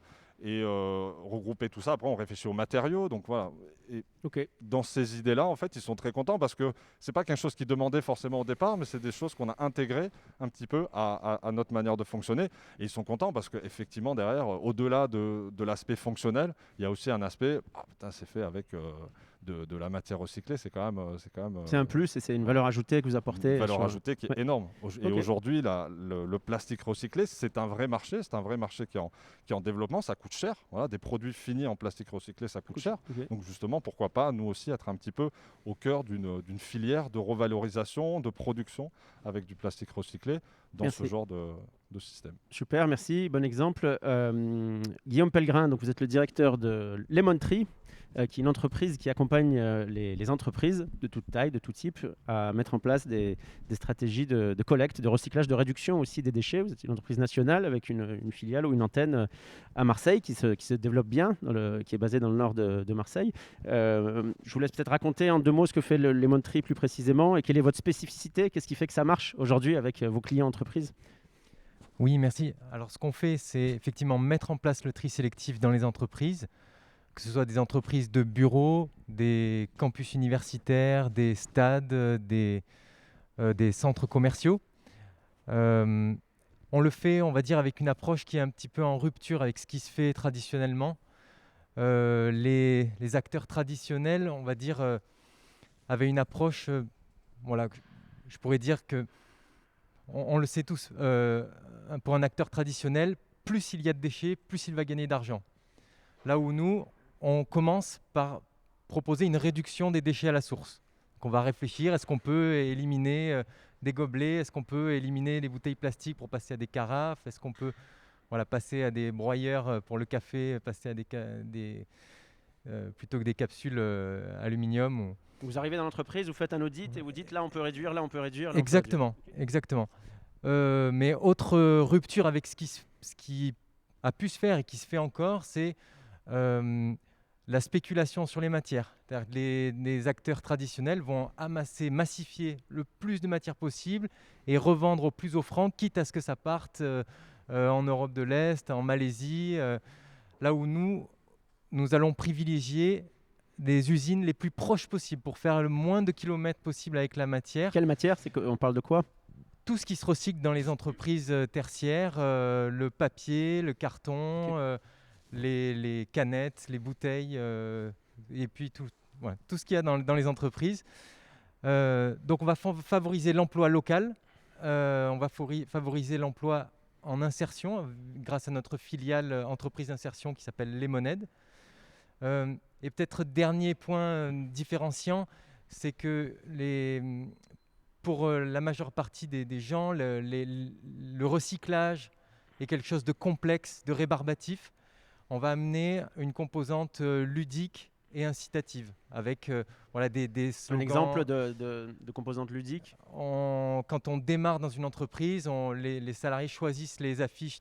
Et regrouper tout ça, après on réfléchit aux matériaux, donc voilà. Et dans ces idées-là, en fait, ils sont très contents parce que c'est pas quelque chose qu'ils demandaient forcément au départ, mais c'est des choses qu'on a intégrées un petit peu à notre manière de fonctionner. Et ils sont contents parce qu'effectivement, derrière, au-delà de l'aspect fonctionnel, il y a aussi un aspect, c'est fait avec de la matière recyclée, c'est quand même... C'est un plus et c'est une valeur ajoutée que vous apportez. Une valeur ajoutée qui est énorme. Et aujourd'hui, le plastique recyclé, c'est un vrai marché. C'est un vrai marché qui est en développement. Ça coûte cher. Voilà, des produits finis en plastique recyclé, ça coûte cher. Donc justement, pourquoi pas, nous aussi, être un petit peu au cœur d'une filière de revalorisation, de production avec du plastique recyclé dans ce genre de système. Super, merci. Bon exemple. Guillaume Pellegrin, donc vous êtes le directeur de Lemon Tree, qui est une entreprise qui accompagne les entreprises de toute taille, de tout type, à mettre en place des stratégies de collecte, de recyclage, de réduction aussi des déchets. Vous êtes une entreprise nationale avec une filiale ou une antenne à Marseille qui se développe bien, qui est basée dans le nord de Marseille. Je vous laisse peut-être raconter en 2 mots ce que fait le Lemon Tree plus précisément et quelle est votre spécificité, qu'est-ce qui fait que ça marche aujourd'hui avec vos clients entreprises. Oui, merci. Alors ce qu'on fait, c'est effectivement mettre en place le tri sélectif dans les entreprises, que ce soit des entreprises de bureaux, des campus universitaires, des stades, des centres commerciaux. On le fait, on va dire, avec une approche qui est un petit peu en rupture avec ce qui se fait traditionnellement. Les acteurs traditionnels, on va dire, avaient une approche, je pourrais dire que, on le sait tous, pour un acteur traditionnel, plus il y a de déchets, plus il va gagner d'argent. Là où nous, on commence par proposer une réduction des déchets à la source. Donc on va réfléchir, est-ce qu'on peut éliminer des gobelets, est-ce qu'on peut éliminer les bouteilles plastiques pour passer à des carafes, est-ce qu'on peut passer à des broyeurs pour le café, passer à plutôt que des capsules aluminium. Vous arrivez dans l'entreprise, vous faites un audit et vous dites là on peut réduire, là on peut réduire. Exactement. Mais autre rupture avec ce qui a pu se faire et qui se fait encore, c'est la spéculation sur les matières. C'est-à-dire que les acteurs traditionnels vont massifier le plus de matières possible et revendre au plus offrant, quitte à ce que ça parte en Europe de l'Est, en Malaisie, là où nous allons privilégier des usines les plus proches possibles pour faire le moins de kilomètres possible avec la matière. Quelle matière ? On parle de quoi ? tout ce qui se recycle dans les entreprises tertiaires, le papier, le carton, les canettes, les bouteilles, et puis tout ce qu'il y a dans les entreprises. Donc on va favoriser l'emploi local, on va favoriser l'emploi en insertion grâce à notre filiale entreprise d'insertion qui s'appelle Lemonade. Et peut-être dernier point différenciant, c'est que pour la majeure partie des gens, le recyclage est quelque chose de complexe, de rébarbatif. On va amener une composante ludique et incitative avec des slogans. Un exemple de composante ludique? Quand on démarre dans une entreprise, les salariés choisissent les affiches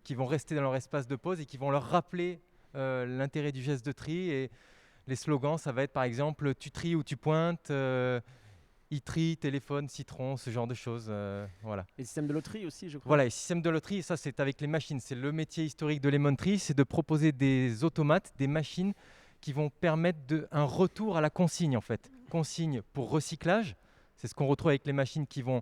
qui vont rester dans leur espace de pause et qui vont leur rappeler l'intérêt du geste de tri. Et les slogans, ça va être par exemple « Tu tries ou tu pointes », e-tri, téléphone, citron, ce genre de choses. Voilà. Et le système de loterie aussi, je crois. Voilà, et système de loterie, ça c'est avec les machines. C'est le métier historique de Lemon Tree, c'est de proposer des automates, des machines qui vont permettre un retour à la consigne en fait. Consigne pour recyclage, c'est ce qu'on retrouve avec les machines qui vont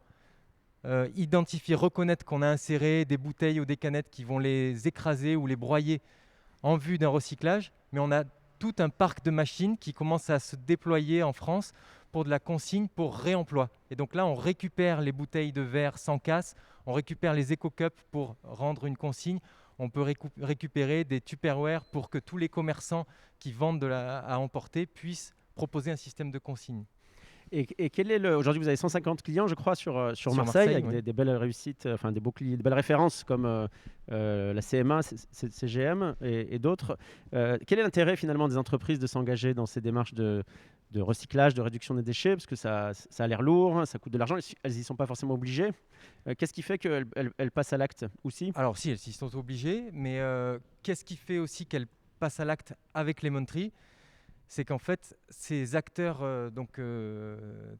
identifier, reconnaître qu'on a inséré des bouteilles ou des canettes qui vont les écraser ou les broyer en vue d'un recyclage. Mais on a tout un parc de machines qui commence à se déployer en France pour de la consigne, pour réemploi. Et donc là, on récupère les bouteilles de verre sans casse, on récupère les éco-cups pour rendre une consigne, on peut récupérer des Tupperware pour que tous les commerçants qui vendent à emporter puissent proposer un système de consigne. Et quel est aujourd'hui, vous avez 150 clients, je crois, sur Marseille, avec oui. des belles réussites, enfin des belles références comme la CMA, CGM et d'autres. Quel est l'intérêt finalement des entreprises de s'engager dans ces démarches de recyclage, de réduction des déchets? Parce que ça a l'air lourd, ça coûte de l'argent, elles n'y sont pas forcément obligées. Qu'est-ce qui fait qu'elles passent à l'acte aussi? Alors si, elles y sont obligées, mais qu'est-ce qui fait aussi qu'elles passent à l'acte avec Lemon Tree? C'est qu'en fait, ces acteurs,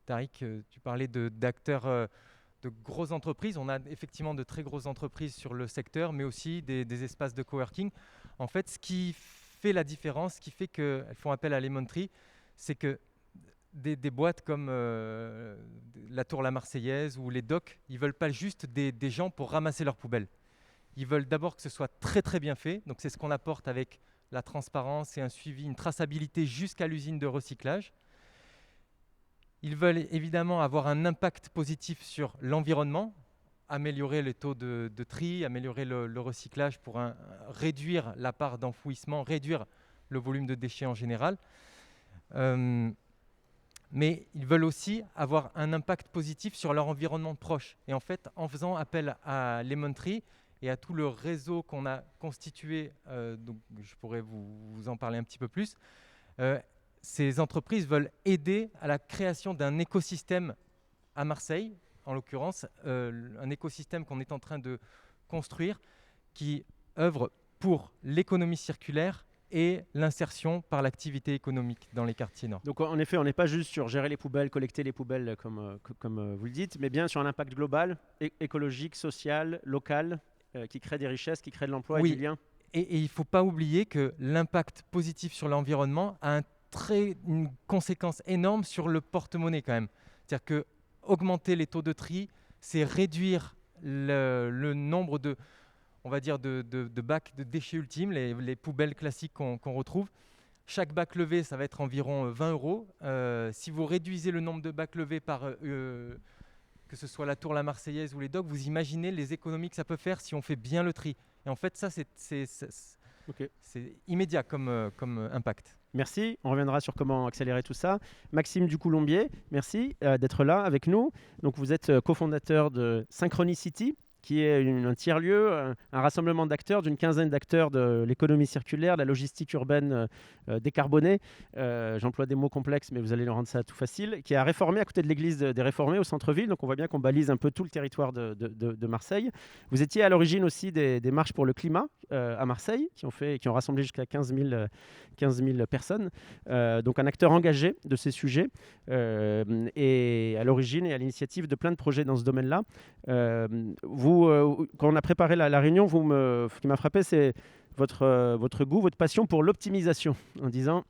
Tariq, tu parlais d'acteurs de grosses entreprises. On a effectivement de très grosses entreprises sur le secteur, mais aussi des espaces de coworking. En fait, ce qui fait la différence, ce qui fait qu'elles font appel à Lemon Tree, c'est que des boîtes comme la Tour La Marseillaise ou les docks, ils ne veulent pas juste des gens pour ramasser leurs poubelles. Ils veulent d'abord que ce soit très très bien fait. Donc c'est ce qu'on apporte avec la transparence et un suivi, une traçabilité jusqu'à l'usine de recyclage. Ils veulent évidemment avoir un impact positif sur l'environnement, améliorer les taux de tri, améliorer le recyclage pour réduire la part d'enfouissement, réduire le volume de déchets en général. Mais ils veulent aussi avoir un impact positif sur leur environnement proche. Et en fait, en faisant appel à Lemon Tree et à tout le réseau qu'on a constitué, donc je pourrais vous en parler un petit peu plus, ces entreprises veulent aider à la création d'un écosystème à Marseille, en l'occurrence, un écosystème qu'on est en train de construire qui œuvre pour l'économie circulaire et l'insertion par l'activité économique dans les quartiers nord. Donc en effet, on n'est pas juste sur gérer les poubelles, collecter les poubelles comme vous le dites, mais bien sur un impact global, écologique, social, local, qui crée des richesses, qui crée de l'emploi et du lien. Et il ne faut pas oublier que l'impact positif sur l'environnement a une conséquence énorme sur le porte-monnaie quand même. C'est-à-dire que augmenter les taux de tri, c'est réduire le nombre de bacs de déchets ultimes, les poubelles classiques qu'on retrouve. Chaque bac levé, ça va être environ 20 €. Si vous réduisez le nombre de bacs levés par, que ce soit la Tour La Marseillaise ou les docks, vous imaginez les économies que ça peut faire si on fait bien le tri. Et en fait, ça, c'est immédiat comme impact. Merci, on reviendra sur comment accélérer tout ça. Maxime Ducoulombier, merci d'être là avec nous. Donc, vous êtes cofondateur de Synchronicity, qui est un tiers-lieu, un rassemblement d'acteurs, d'une quinzaine d'acteurs de l'économie circulaire, de la logistique urbaine décarbonée. J'emploie des mots complexes, mais vous allez leur rendre ça tout facile. Qui a réformé à côté de l'église des Réformés au centre-ville. Donc on voit bien qu'on balise un peu tout le territoire de Marseille. Vous étiez à l'origine aussi des marches pour le climat à Marseille, qui ont rassemblé jusqu'à 15 000 personnes. Donc un acteur engagé de ces sujets et à l'origine et à l'initiative de plein de projets dans ce domaine-là. Quand on a préparé la réunion, ce qui m'a frappé, c'est votre goût, votre passion pour l'optimisation, en disant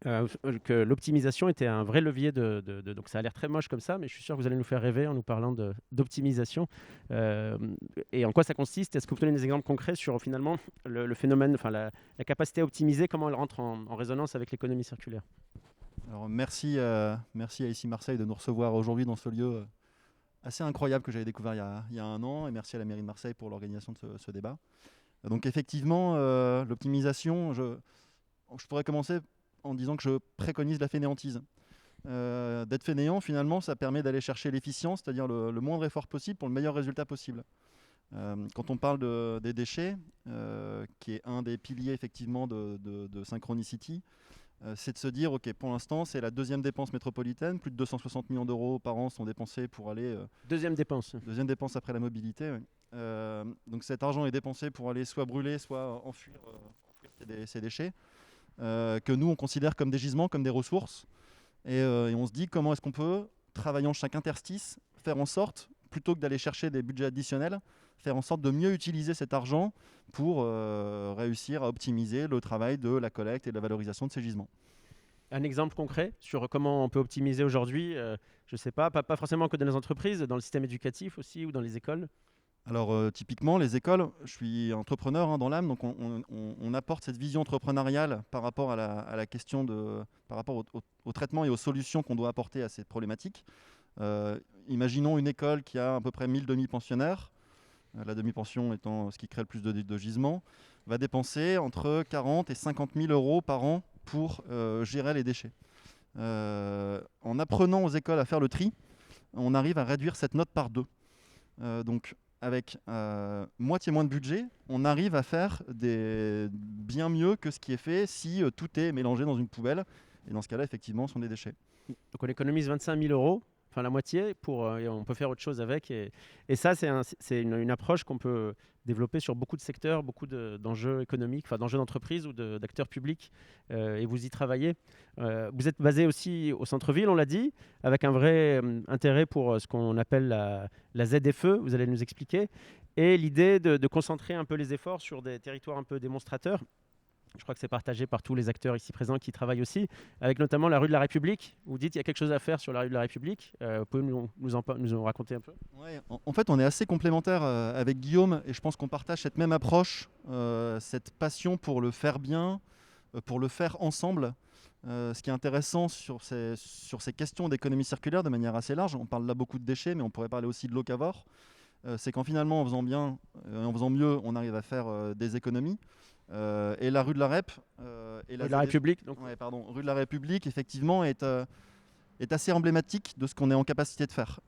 que l'optimisation était un vrai levier donc ça a l'air très moche comme ça, mais je suis sûr que vous allez nous faire rêver en nous parlant d'optimisation. Et en quoi ça consiste? Est-ce que vous donnez des exemples concrets sur finalement le phénomène, enfin la capacité à optimiser, comment elle rentre en résonance avec l'économie circulaire? Alors merci à ICI Marseille de nous recevoir aujourd'hui dans ce lieu assez incroyable que j'avais découvert il y a 1 an, et merci à la mairie de Marseille pour l'organisation de ce débat. Donc effectivement, l'optimisation, je pourrais commencer en disant que je préconise la fainéantise. D'être fainéant, finalement, ça permet d'aller chercher l'efficience, c'est-à-dire le moindre effort possible pour le meilleur résultat possible. Quand on parle des déchets, qui est un des piliers effectivement de Synchronicity, c'est de se dire, ok, pour l'instant, c'est la deuxième dépense métropolitaine, plus de 260 millions d'euros par an sont dépensés pour aller... Deuxième dépense après la mobilité, oui. Donc cet argent est dépensé pour aller soit brûler, soit enfuir ces déchets, que nous, on considère comme des gisements, comme des ressources. Et on se dit, comment est-ce qu'on peut, travaillant chaque interstice, faire en sorte, plutôt que d'aller chercher des budgets additionnels, faire en sorte de mieux utiliser cet argent pour réussir à optimiser le travail de la collecte et de la valorisation de ces gisements. Un exemple concret sur comment on peut optimiser aujourd'hui, je ne sais pas forcément que dans les entreprises, dans le système éducatif aussi ou dans les écoles? Alors typiquement, les écoles, je suis entrepreneur dans l'âme, donc on apporte cette vision entrepreneuriale par rapport à la question par rapport au traitement et aux solutions qu'on doit apporter à ces problématiques. Imaginons une école qui a à peu près 1000 demi-pensionnaires, la demi-pension étant ce qui crée le plus de gisements, va dépenser entre 40 et 50 000 euros par an pour gérer les déchets. En apprenant aux écoles à faire le tri, on arrive à réduire cette note par 2. Donc avec moitié moins de budget, on arrive à faire bien mieux que ce qui est fait si tout est mélangé dans une poubelle. Et dans ce cas-là, effectivement, ce sont des déchets. Donc on économise 25 000 euros, enfin la moitié, et on peut faire autre chose avec. Et ça, c'est une approche qu'on peut développer sur beaucoup de secteurs, beaucoup d'enjeux économiques, enfin d'enjeux d'entreprise ou d'acteurs publics. Et vous y travaillez. Vous êtes basé aussi au centre-ville, on l'a dit, avec un vrai intérêt pour ce qu'on appelle la ZFE, vous allez nous expliquer. Et l'idée de concentrer un peu les efforts sur des territoires un peu démonstrateurs. Je crois que c'est partagé par tous les acteurs ici présents qui travaillent aussi, avec notamment la rue de la République. Vous dites qu'il y a quelque chose à faire sur la rue de la République. Vous pouvez nous en raconter un peu? Ouais, en fait, on est assez complémentaires avec Guillaume, et je pense qu'on partage cette même approche, cette passion pour le faire bien, pour le faire ensemble. Ce qui est intéressant sur ces questions d'économie circulaire de manière assez large, on parle là beaucoup de déchets, mais on pourrait parler aussi de locavore, c'est qu'en finalement, en faisant bien et en faisant mieux, on arrive à faire des économies. Et la rue de la Rep rue de la République, donc. Ouais, pardon, rue de la République, effectivement, est assez emblématique de ce qu'on est en capacité de faire.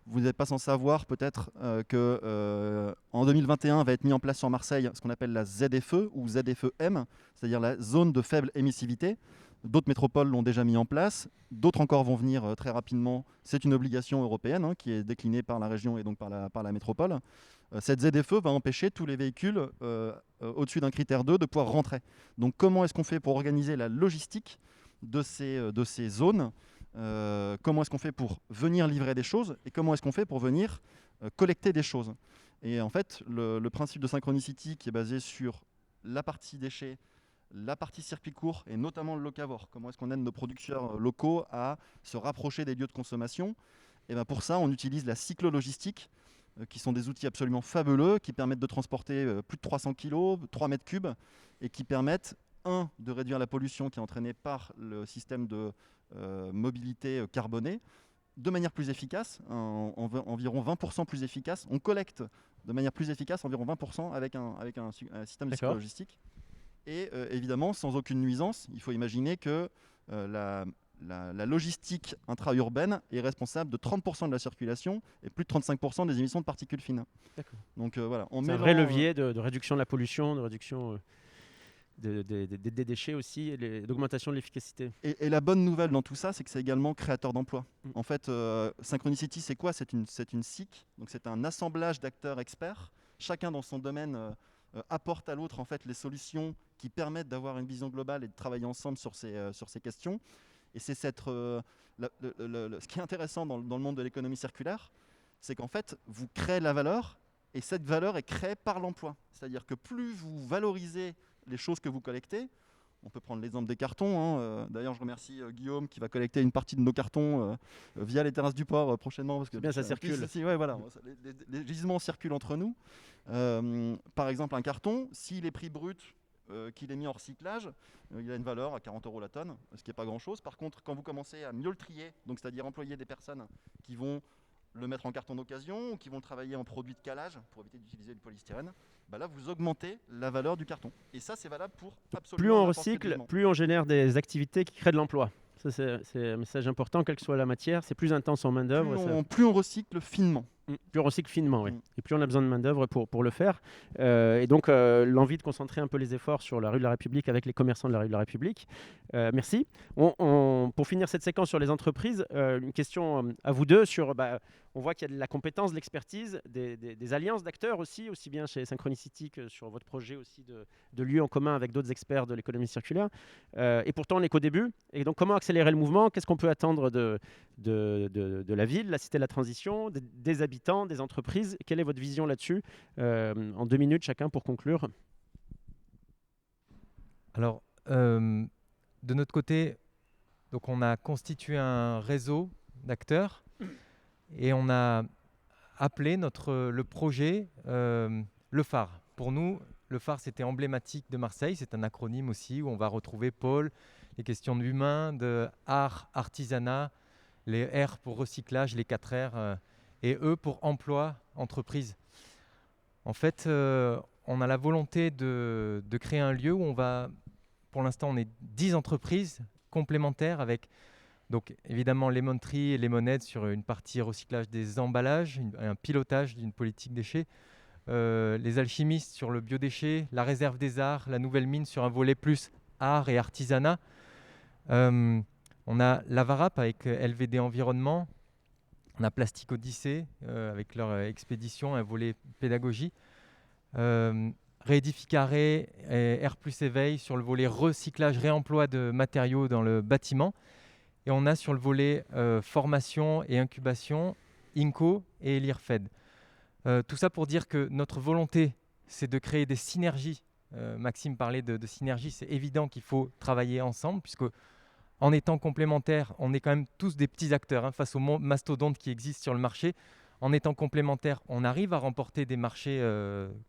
Vous n'êtes pas sans savoir peut-être qu'en 2021 va être mis en place sur Marseille ce qu'on appelle la ZFE ou ZFEM, c'est-à-dire la zone de faible émissivité. D'autres métropoles l'ont déjà mis en place, d'autres encore vont venir très rapidement. C'est une obligation européenne qui est déclinée par la région et donc par la métropole. Cette ZFE va empêcher tous les véhicules au-dessus d'un critère 2 de pouvoir rentrer. Donc comment est-ce qu'on fait pour organiser la logistique de ces zones? Comment est-ce qu'on fait pour venir livrer des choses? Et comment est-ce qu'on fait pour venir collecter des choses? Et en fait, le principe de Synchronicity qui est basé sur la partie déchets, la partie circuit court et notamment le locavore. Comment est-ce qu'on aide nos producteurs locaux à se rapprocher des lieux de consommation? Et bien pour ça, on utilise la cyclo-logistique, qui sont des outils absolument fabuleux, qui permettent de transporter plus de 300 kg, 3 mètres cubes, et qui permettent, de réduire la pollution qui est entraînée par le système de mobilité carbonée, de manière plus efficace, environ 20% plus efficace. On collecte de manière plus efficace, environ 20% avec un système de cyclo-logistique. Et évidemment, sans aucune nuisance, il faut imaginer que la logistique intra-urbaine est responsable de 30% de la circulation et plus de 35% des émissions de particules fines. D'accord. Donc voilà, c'est un vrai levier de réduction de la pollution, de réduction des déchets aussi, et d'augmentation de l'efficacité. Et la bonne nouvelle dans tout ça, c'est que c'est également créateur d'emplois. En fait, Synchronicity, c'est quoi? C'est une SIC, donc c'est un assemblage d'acteurs experts, chacun dans son domaine apporte à l'autre en fait les solutions qui permettent d'avoir une vision globale et de travailler ensemble sur ces questions. Et c'est ce qui est intéressant dans le monde de l'économie circulaire, c'est qu'en fait, vous créez de la valeur et cette valeur est créée par l'emploi. C'est-à-dire que plus vous valorisez les choses que vous collectez, On peut prendre l'exemple des cartons, hein. D'ailleurs, je remercie Guillaume qui va collecter une partie de nos cartons via les terrasses du port prochainement. Parce que bien, ça circule. Ouais, voilà, les gisements circulent entre nous. Par exemple, un carton, s'il est pris brut, qu'il est mis en recyclage, il a une valeur à 40 € la tonne, ce qui n'est pas grand-chose. Par contre, quand vous commencez à mieux le trier, donc c'est-à-dire employer des personnes qui vont le mettre en carton d'occasion ou qui vont le travailler en produit de calage pour éviter d'utiliser du polystyrène, bah là vous augmentez la valeur du carton. Et ça c'est valable pour absolument Plus on n'importe quel recycle, gisement. plus on génère des activités qui créent de l'emploi. Ça, c'est un message important, quelle que soit la matière. C'est plus intense en main-d'œuvre. Plus on recycle finement. Plus on recycle finement, oui. Et plus on a besoin de main-d'œuvre pour le faire. Et donc, l'envie de concentrer un peu les efforts sur la rue de la République avec les commerçants de la rue de la République. Merci. Pour finir cette séquence sur les entreprises, une question à vous deux sur. On voit qu'il y a de la compétence, de l'expertise, des alliances d'acteurs aussi bien chez Synchronicity que sur votre projet aussi de lieux en commun avec d'autres experts de l'économie circulaire. Et pourtant, on n'est qu'au début. Et donc, comment accélérer le mouvement? Qu'est-ce qu'on peut attendre de la ville, la cité de la transition, des habitants, des entreprises? Quelle est votre vision là-dessus? En 2 minutes chacun pour conclure. Alors, de notre côté, donc on a constitué un réseau d'acteurs et on a appelé le projet le phare. Pour nous, le phare, c'était emblématique de Marseille. C'est un acronyme aussi où on va retrouver pôle, les questions de l'humain, de art, artisanat, les R pour recyclage, les 4 R, et E pour emploi, entreprise. En fait, on a la volonté de créer un lieu où on va, pour l'instant, on est 10 entreprises complémentaires avec, donc évidemment, Lemon Tree et Lemonade sur une partie recyclage des emballages, un pilotage d'une politique déchets, les alchimistes sur le biodéchet, la réserve des arts, la nouvelle mine sur un volet plus art et artisanat. On a l'Avarap avec LVD Environnement, on a Plastique Odyssée avec leur expédition, un volet pédagogie, Réédificaré et R+ Éveil sur le volet recyclage, réemploi de matériaux dans le bâtiment. Et on a sur le volet formation et incubation, INCO et l'IRFED. Tout ça pour dire que notre volonté, c'est de créer des synergies. Maxime parlait de synergie, c'est évident qu'il faut travailler ensemble, puisque en étant complémentaires, on est quand même tous des petits acteurs face aux mastodontes qui existent sur le marché. En étant complémentaires, on arrive à remporter des marchés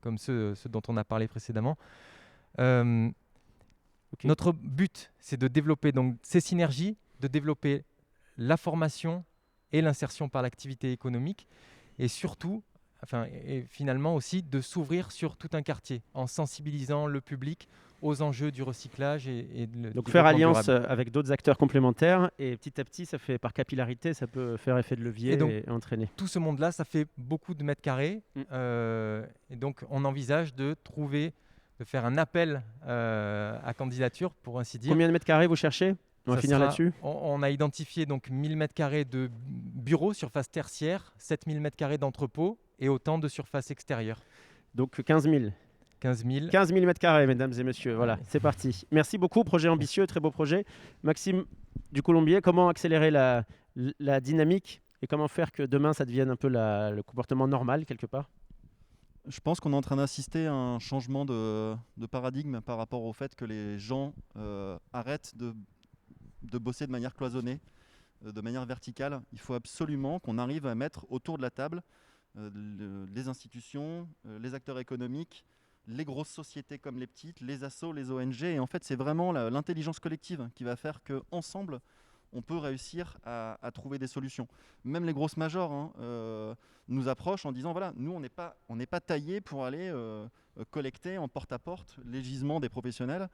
comme ceux dont on a parlé précédemment. Notre but, c'est de développer donc, ces synergies, de développer la formation et l'insertion par l'activité économique, et surtout, et finalement aussi, de s'ouvrir sur tout un quartier en sensibilisant le public aux enjeux du recyclage donc faire alliance avec d'autres acteurs complémentaires, et petit à petit, ça fait par capillarité, ça peut faire effet de levier et, donc, et entraîner. Tout ce monde-là, ça fait beaucoup de mètres carrés, et donc on envisage de faire un appel à candidature, pour ainsi dire. Combien de mètres carrés vous cherchez? On va finir là-dessus. On a identifié donc 1000 mètres carrés de bureaux, surface tertiaire, 7000 mètres carrés d'entrepôts et autant de surface extérieure. Donc 15 000. 15 000 mètres carrés, mesdames et messieurs. Voilà, c'est parti. Merci beaucoup. Projet ambitieux, très beau projet. Maxime du Colombier, comment accélérer la dynamique et comment faire que demain, ça devienne un peu le comportement normal, quelque part? Je pense qu'on est en train d'assister à un changement de paradigme par rapport au fait que les gens arrêtent de bosser de manière cloisonnée, de manière verticale. Il faut absolument qu'on arrive à mettre autour de la table les institutions, les acteurs économiques, les grosses sociétés comme les petites, les assos, les ONG. Et en fait, c'est vraiment l'intelligence collective qui va faire qu'ensemble, on peut réussir à trouver des solutions. Même les grosses majors nous approchent en disant, voilà, nous, on n'est pas taillés pour aller collecter en porte-à-porte les gisements des professionnels.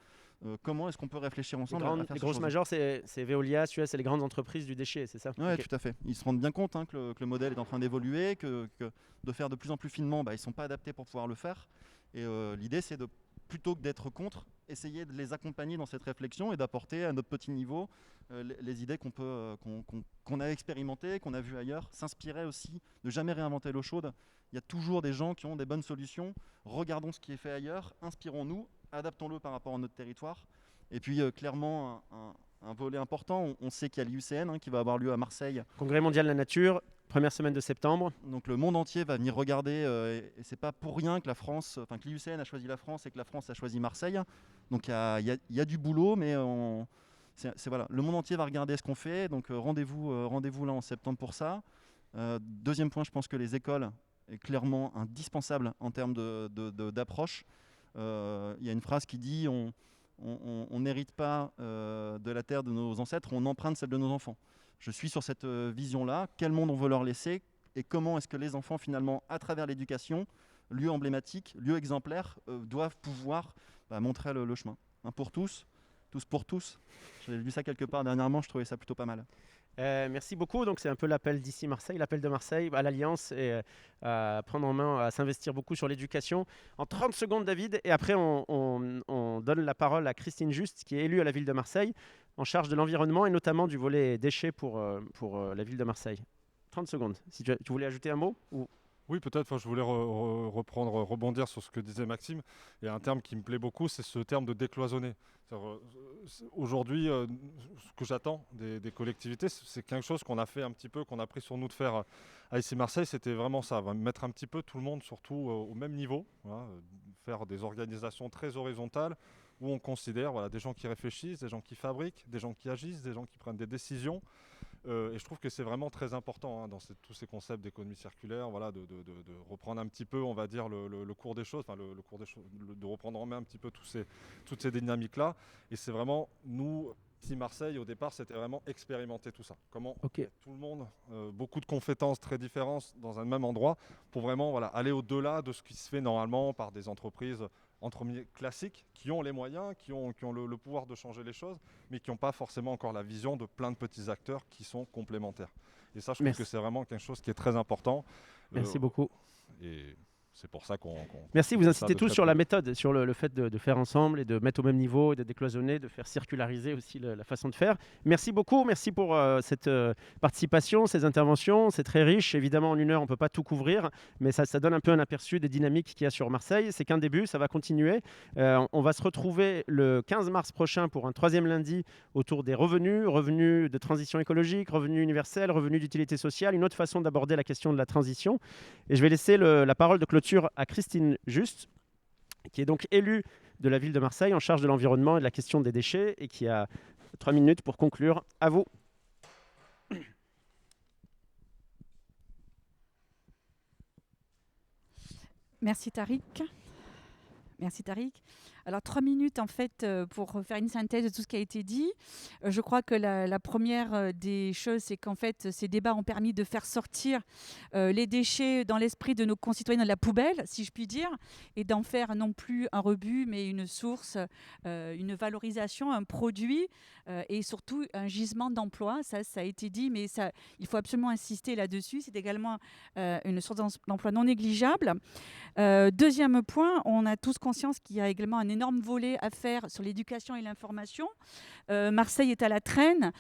Comment est-ce qu'on peut réfléchir ensemble à faire les grosses majors, c'est Veolia, Suez, c'est les grandes entreprises du déchet, c'est ça? Oui, tout à fait. Ils se rendent bien compte que le modèle est en train d'évoluer, que de faire de plus en plus finement, ils ne sont pas adaptés pour pouvoir le faire. Et l'idée, c'est de, plutôt que d'être contre, essayer de les accompagner dans cette réflexion et d'apporter à notre petit niveau les idées qu'on a expérimentées, qu'on a vues ailleurs, s'inspirer aussi, ne jamais réinventer l'eau chaude. Il y a toujours des gens qui ont des bonnes solutions. Regardons ce qui est fait ailleurs, inspirons-nous, adaptons-le par rapport à notre territoire. Et puis clairement, un volet important, on sait qu'il y a l'IUCN qui va avoir lieu à Marseille. Congrès mondial de la nature, première semaine de septembre. Donc le monde entier va venir regarder, et c'est pas pour rien que que l'IUCN a choisi la France et que la France a choisi Marseille. Donc il y a du boulot, mais voilà, le monde entier va regarder ce qu'on fait. Donc rendez-vous là en septembre pour ça. Deuxième point, je pense que les écoles est clairement indispensable en termes d'approche. Il y a une phrase qui dit on n'hérite pas de la terre de nos ancêtres, on emprunte celle de nos enfants. Je suis sur cette vision-là. Quel monde on veut leur laisser et comment est-ce que les enfants, finalement, à travers l'éducation, lieu emblématique, lieu exemplaire, doivent pouvoir montrer le chemin. Pour tous pour tous. J'avais lu ça quelque part dernièrement, je trouvais ça plutôt pas mal. Merci beaucoup. Donc c'est un peu l'appel d'ici Marseille, l'appel de Marseille à l'Alliance et à prendre en main, à s'investir beaucoup sur l'éducation. En 30 secondes, David, et après on donne la parole à Christine Just, qui est élue à la ville de Marseille, en charge de l'environnement et notamment du volet déchets pour la ville de Marseille. 30 secondes. Si tu voulais ajouter un mot ou... Oui, peut-être. Je voulais rebondir sur ce que disait Maxime. Et un terme qui me plaît beaucoup, c'est ce terme de décloisonner. Aujourd'hui, ce que j'attends des collectivités, c'est quelque chose qu'on a fait un petit peu, qu'on a pris sur nous de faire à ici Marseille. C'était vraiment ça, mettre un petit peu tout le monde, surtout au même niveau, voilà, faire des organisations très horizontales où on considère des gens qui réfléchissent, des gens qui fabriquent, des gens qui agissent, des gens qui prennent des décisions. Et je trouve que c'est vraiment très important dans tous ces concepts d'économie circulaire, de reprendre un petit peu, on va dire, le cours des choses, de reprendre en main un petit peu toutes ces dynamiques-là. Et c'est vraiment, nous, ici Marseille, au départ, c'était vraiment expérimenter tout ça. Comment tout le monde, beaucoup de compétences très différentes dans un même endroit, pour vraiment aller au-delà de ce qui se fait normalement par des entreprises classiques qui ont les moyens, qui ont le pouvoir de changer les choses, mais qui n'ont pas forcément encore la vision de plein de petits acteurs qui sont complémentaires. Et ça, je trouve que c'est vraiment quelque chose qui est très important. Merci beaucoup. Et c'est pour ça qu'on... Merci, vous incitez tous sur la méthode, sur le fait de faire ensemble et de mettre au même niveau, et de décloisonner, de faire circulariser aussi la façon de faire. Merci beaucoup, merci pour cette participation, ces interventions. C'est très riche, évidemment en 1 heure on ne peut pas tout couvrir, mais ça donne un peu un aperçu des dynamiques qu'il y a sur Marseille. C'est qu'un début, ça va continuer. On va se retrouver le 15 mars prochain pour un 3e lundi autour des revenus de transition écologique, revenus universels, revenus d'utilité sociale, une autre façon d'aborder la question de la transition. Et je vais laisser la parole de clôture à Christine Just, qui est donc élue de la ville de Marseille en charge de l'environnement et de la question des déchets et qui a 3 minutes pour conclure. À vous. Merci Tariq. Alors 3 minutes en fait pour faire une synthèse de tout ce qui a été dit. Je crois que la première des choses, c'est qu'en fait ces débats ont permis de faire sortir les déchets dans l'esprit de nos concitoyens de la poubelle, si je puis dire, et d'en faire non plus un rebut, mais une source, une valorisation, un produit et surtout un gisement d'emploi. Ça a été dit, mais il faut absolument insister là-dessus. C'est également une source d'emploi non négligeable. Deuxième point, on a tous conscience qu'il y a également un énorme volet à faire sur l'éducation et l'information. Marseille est à la traîne.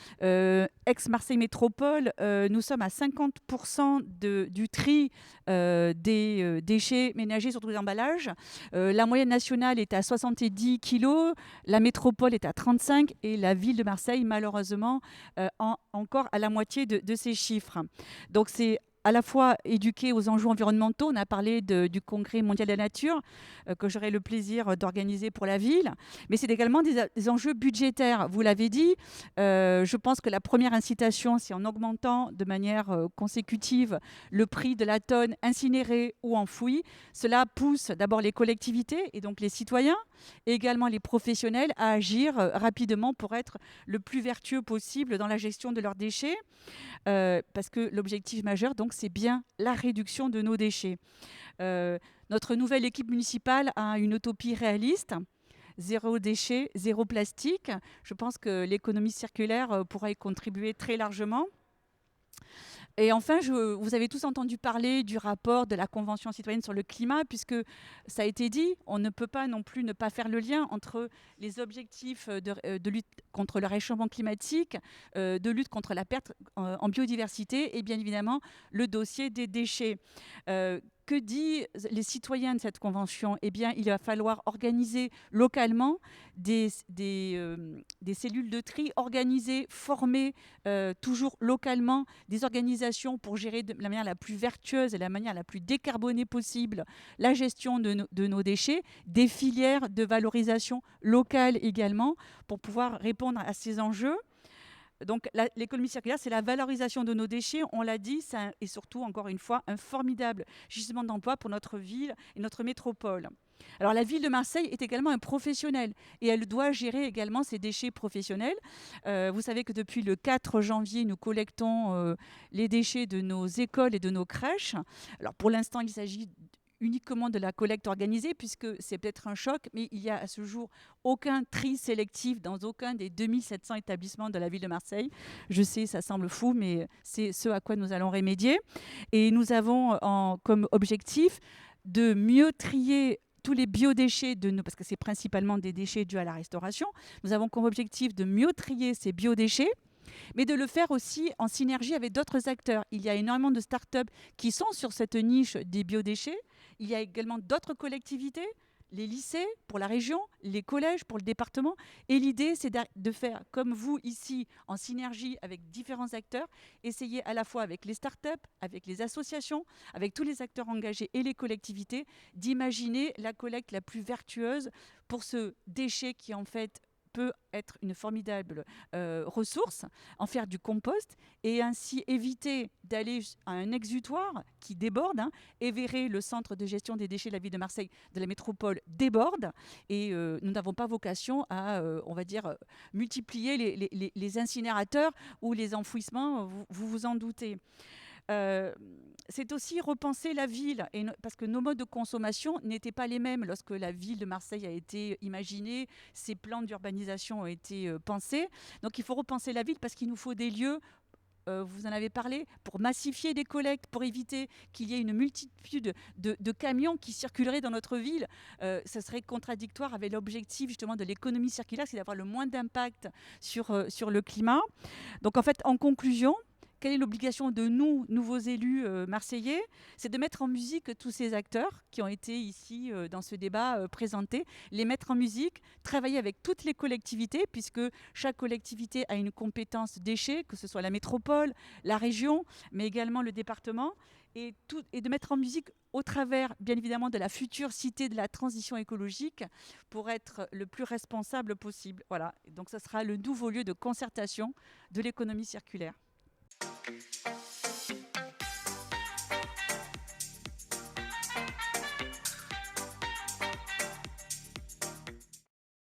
Ex-Marseille Métropole, nous sommes à 50% du tri des déchets ménagers, surtout les emballages. La moyenne nationale est à 70 kilos, la métropole est à 35 et la ville de Marseille, malheureusement, encore à la moitié de ces chiffres. Donc c'est à la fois éduquer aux enjeux environnementaux. On a parlé du Congrès mondial de la nature que j'aurai le plaisir d'organiser pour la ville, mais c'est également des enjeux budgétaires. Vous l'avez dit, je pense que la première incitation, c'est en augmentant de manière consécutive le prix de la tonne incinérée ou enfouie. Cela pousse d'abord les collectivités et donc les citoyens, et également les professionnels à agir rapidement pour être le plus vertueux possible dans la gestion de leurs déchets, parce que l'objectif majeur, donc, c'est bien la réduction de nos déchets. Notre nouvelle équipe municipale a une utopie réaliste. 0 déchet, 0 plastique. Je pense que l'économie circulaire pourra y contribuer très largement. Et enfin, vous avez tous entendu parler du rapport de la Convention citoyenne sur le climat, puisque ça a été dit, on ne peut pas non plus ne pas faire le lien entre les objectifs de lutte contre le réchauffement climatique, de lutte contre la perte en biodiversité et bien évidemment le dossier des déchets. Que que disent les citoyens de cette convention? Eh bien, il va falloir organiser localement des cellules de tri, organiser, former toujours localement des organisations pour gérer de la manière la plus vertueuse et la manière la plus décarbonée possible la gestion de nos déchets, des filières de valorisation locale également, pour pouvoir répondre à ces enjeux. Donc l'économie circulaire, c'est la valorisation de nos déchets, on l'a dit, et surtout, encore une fois, un formidable gisement d'emploi pour notre ville et notre métropole. Alors la ville de Marseille est également un professionnel et elle doit gérer également ses déchets professionnels. Vous savez que depuis le 4 janvier, nous collectons les déchets de nos écoles et de nos crèches. Alors pour l'instant, il s'agit uniquement de la collecte organisée, puisque c'est peut-être un choc, mais il n'y a à ce jour aucun tri sélectif dans aucun des 2700 établissements de la ville de Marseille. Je sais, ça semble fou, mais c'est ce à quoi nous allons remédier. Et nous avons comme objectif de mieux trier tous les biodéchets de nous, parce que c'est principalement des déchets dus à la restauration. Nous avons comme objectif de mieux trier ces biodéchets, mais de le faire aussi en synergie avec d'autres acteurs. Il y a énormément de start-up qui sont sur cette niche des biodéchets. Il y a également d'autres collectivités, les lycées pour la région, les collèges pour le département. Et l'idée, c'est de faire comme vous ici, en synergie avec différents acteurs, essayer à la fois avec les start-up, avec les associations, avec tous les acteurs engagés et les collectivités, d'imaginer la collecte la plus vertueuse pour ce déchet qui en fait peut être une formidable ressource, en faire du compost et ainsi éviter d'aller à un exutoire qui déborde. Et verrez, le centre de gestion des déchets de la ville de Marseille, de la métropole, déborde. Et nous n'avons pas vocation à, on va dire, multiplier les incinérateurs ou les enfouissements, vous vous en doutez. C'est aussi repenser la ville, parce que nos modes de consommation n'étaient pas les mêmes lorsque la ville de Marseille a été imaginée, ces plans d'urbanisation ont été pensés. Donc il faut repenser la ville parce qu'il nous faut des lieux, vous en avez parlé, pour massifier des collectes, pour éviter qu'il y ait une multitude de camions qui circuleraient dans notre ville. Ça serait contradictoire avec l'objectif justement de l'économie circulaire, c'est d'avoir le moins d'impact sur le climat. Donc en fait, en conclusion, quelle est l'obligation de nous, nouveaux élus marseillais? C'est de mettre en musique tous ces acteurs qui ont été ici dans ce débat présentés, les mettre en musique, travailler avec toutes les collectivités, puisque chaque collectivité a une compétence déchets, que ce soit la métropole, la région, mais également le département, et de mettre en musique au travers, bien évidemment, de la future cité de la transition écologique pour être le plus responsable possible. Voilà, donc ce sera le nouveau lieu de concertation de l'économie circulaire.